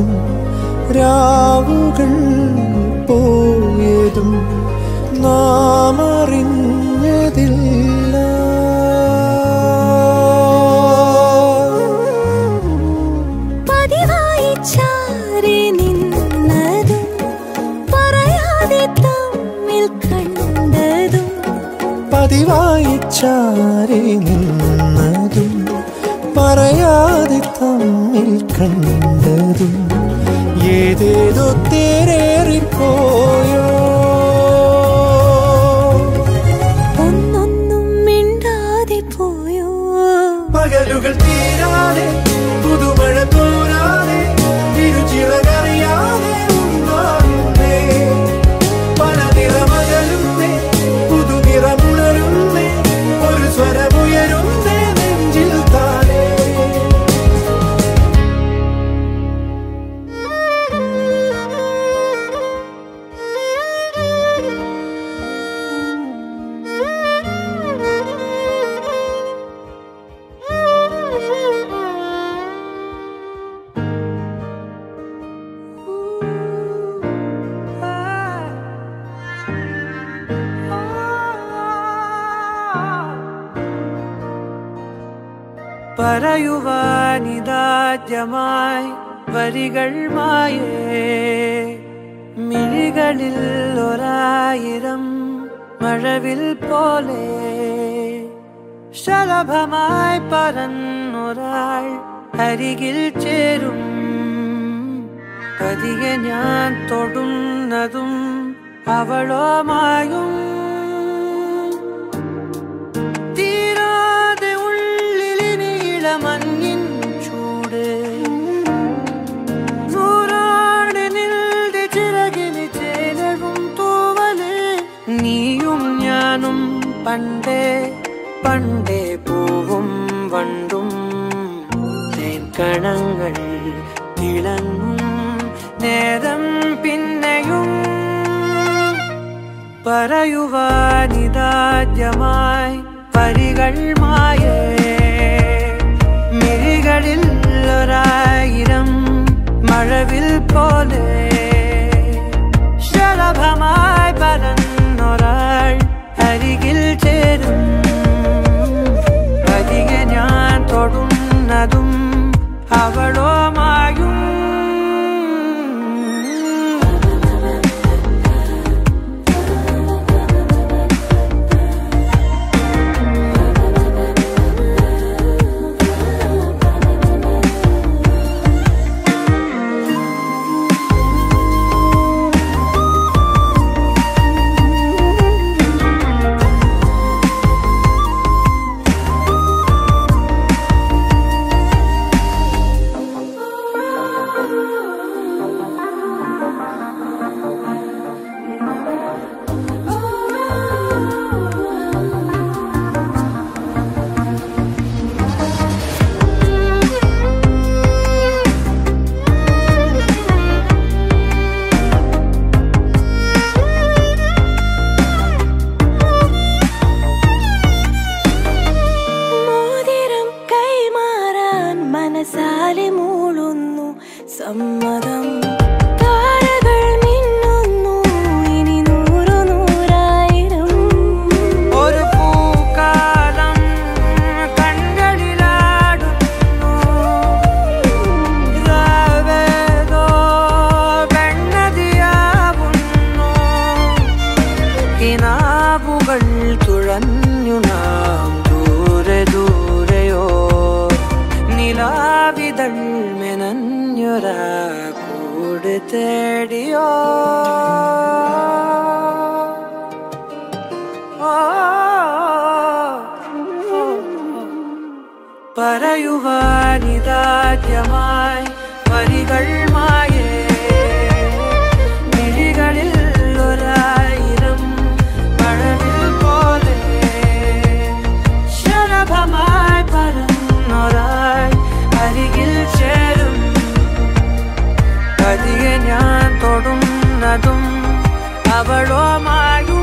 S1: വന്നതും രാവുകൾ പോയതും നാം അറിഞ്ഞതില്ല.
S2: പതിവായി ചാരി നിന്നതും പറയാതെ തമ്മിൽ കണ്ടതും
S1: പതിവായി ചാരി നിന്നതും പറയാതെ തമ്മിൽ കണ്ടതും ഏതേതോ തേരേറിപ്പോയോ.
S2: ഒന്നൊന്നും മിണ്ടാതെ പോയോ.
S1: പകലുകൾ തീരാതെ പുതുമഴ തോരാതെ ഇരുചിറകറിയാതെ ഉണ്ടാകുന്നേ. പല നിറമകലുന്നേ പുതുനിറമുണരുന്നേ. ഒരു സ്വരമുയരുന്നേ നെഞ്ചിൽ താനേ. പറയുവാനിതാദ്യമായി വരികൾ മായേ. മിഴികളിൽ ഒരായിരം മഴവിൽ പോലെ ശലഭമായി പറന്നൊരാൾ അരികിൽ ചേരും. പതിയെ ഞാൻ തൊടുന്നതും അവളോ മായും. മഞ്ഞിൻ ചൂട് നൂറാണിനിൽ ചിറകിന് ചേലവും തൂവല്. നീയും ഞാനും പണ്ടേ പണ്ടേ പൂവും വണ്ടും തേൻകണങ്ങൾ തിളങ്ങും നേരം പിന്നെയും. പറയുവാനിതാദ്യമായി വരികൾ മായേ. മിഴികളിൽ ഒരായിരം മഴവിൽ പോലെ ശലഭമായി പറന്നൊരാൾ അരികിൽ ചേരും. പതിയെ ഞാൻ തൊടുന്നതും അവളോ മായും. സമ്മതം താരകൾ മിന്നുന്നു ഇനി നൂറു നൂറായിരം ഒരു പൂക്കാലം കൺകളിലാടുന്നു രാവേതോ വെണ്ണതിയാവുന്നു കിനാവുകൾ തുഴഞ്ഞു നാം ദൂരെ ദൂരെയോ നിലാവിതൾ മെനഞ്ഞൊരാ കൂട് തേടിയോ പറയുവാനിതാദ്യമായി വരികൾ മായേ മിഴികളിൽ ഒരായിരം മഴവിൽ പോലെ ശലഭമായി പറന്നൊരാൾ അരികിൽ ചേരും പതിയെ ഞാൻ തൊടുന്നതും അവളോ മായും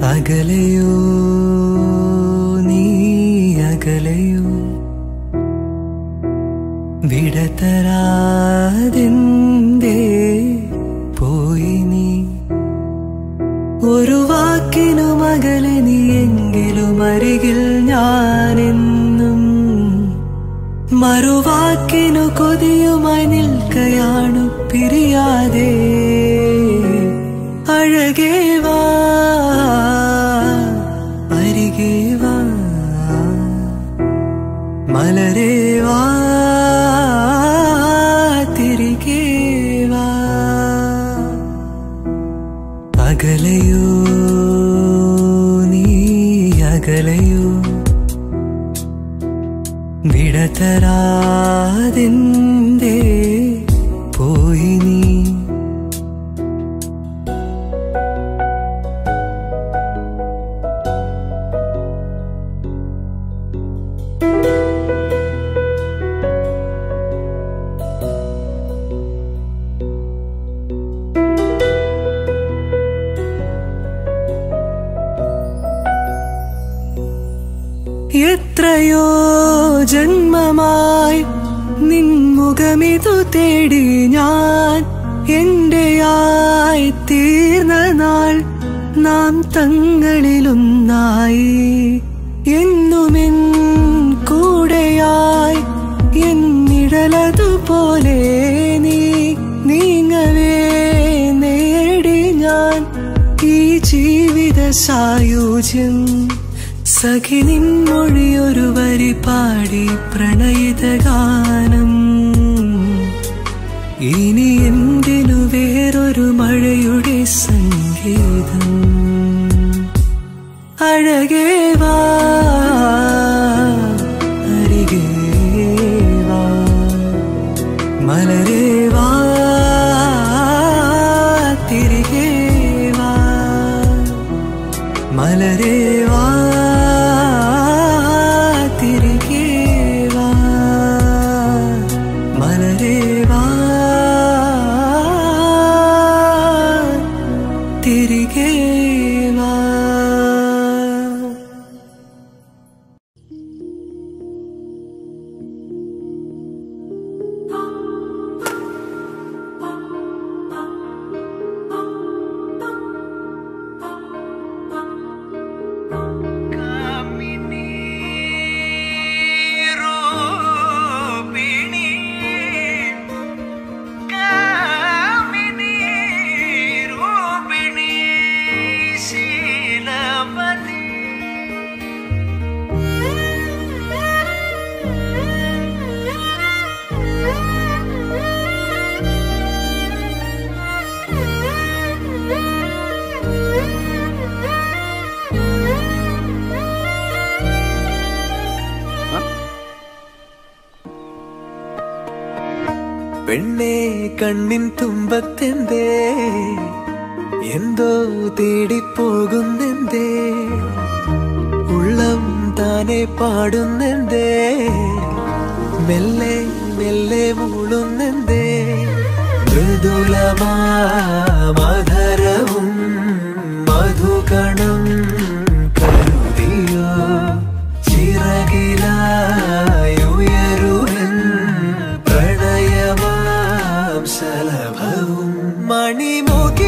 S4: അകലയോ നീ അകലയോ വിടതരാതെന്തേ പോയി നീ ഒരു വാക്കിനും അകലെ നീ എങ്കിലും അരികിൽ ഞാനെന്നും മറുവാക്കിനു കൊതിയുമായി നിൽക്കയാണു പിരിയാതെ അഴകേ വാ അരികെ വാ മലരേ വാ തിരികെ വാ അകലയോ നീ അകലയോ വിടതരാതെന്തേ പോയി നീ എത്രയോ ജന്മമായി നിൻമുഖമിതു തേടി ഞാൻ എന്റെയായി തീർന്ന നാൾ നാം തങ്ങളിലൊന്നായി എന്നുമെൻ കൂടെയായി എന്നിഴലതുപോലെ നീ നീങ്ങവേ നേടി ഞാൻ ഈ ജീവിത സായുജ്യം സഖി നിൻമൊഴിയൊരു വരി പാടി പ്രണയിത ഗാനം ഇനി എന്തിനു വേറൊരു മഴയുടെ സംഗീതം അഴകേ വാ അരികെ വാ മലരേ വാ തിരികെ വാ മലരേ വാ പെണ്ണേ കണ്ണിൻ തുമ്പത്തെന്തേ എന്തോ തേടിപ്പോകുന്നെന്തേ ഉള്ളം താനെ പാടുന്നെന്തേ മെല്ലെ മെല്ലെ മൂളുന്നെന്തേ മൃദുലമാ മധുരവും മധുകണം കരുതിയോ ചിറകിലായുയരുവൻ പ്രണയമാം ശലഭവും മണിമുഖി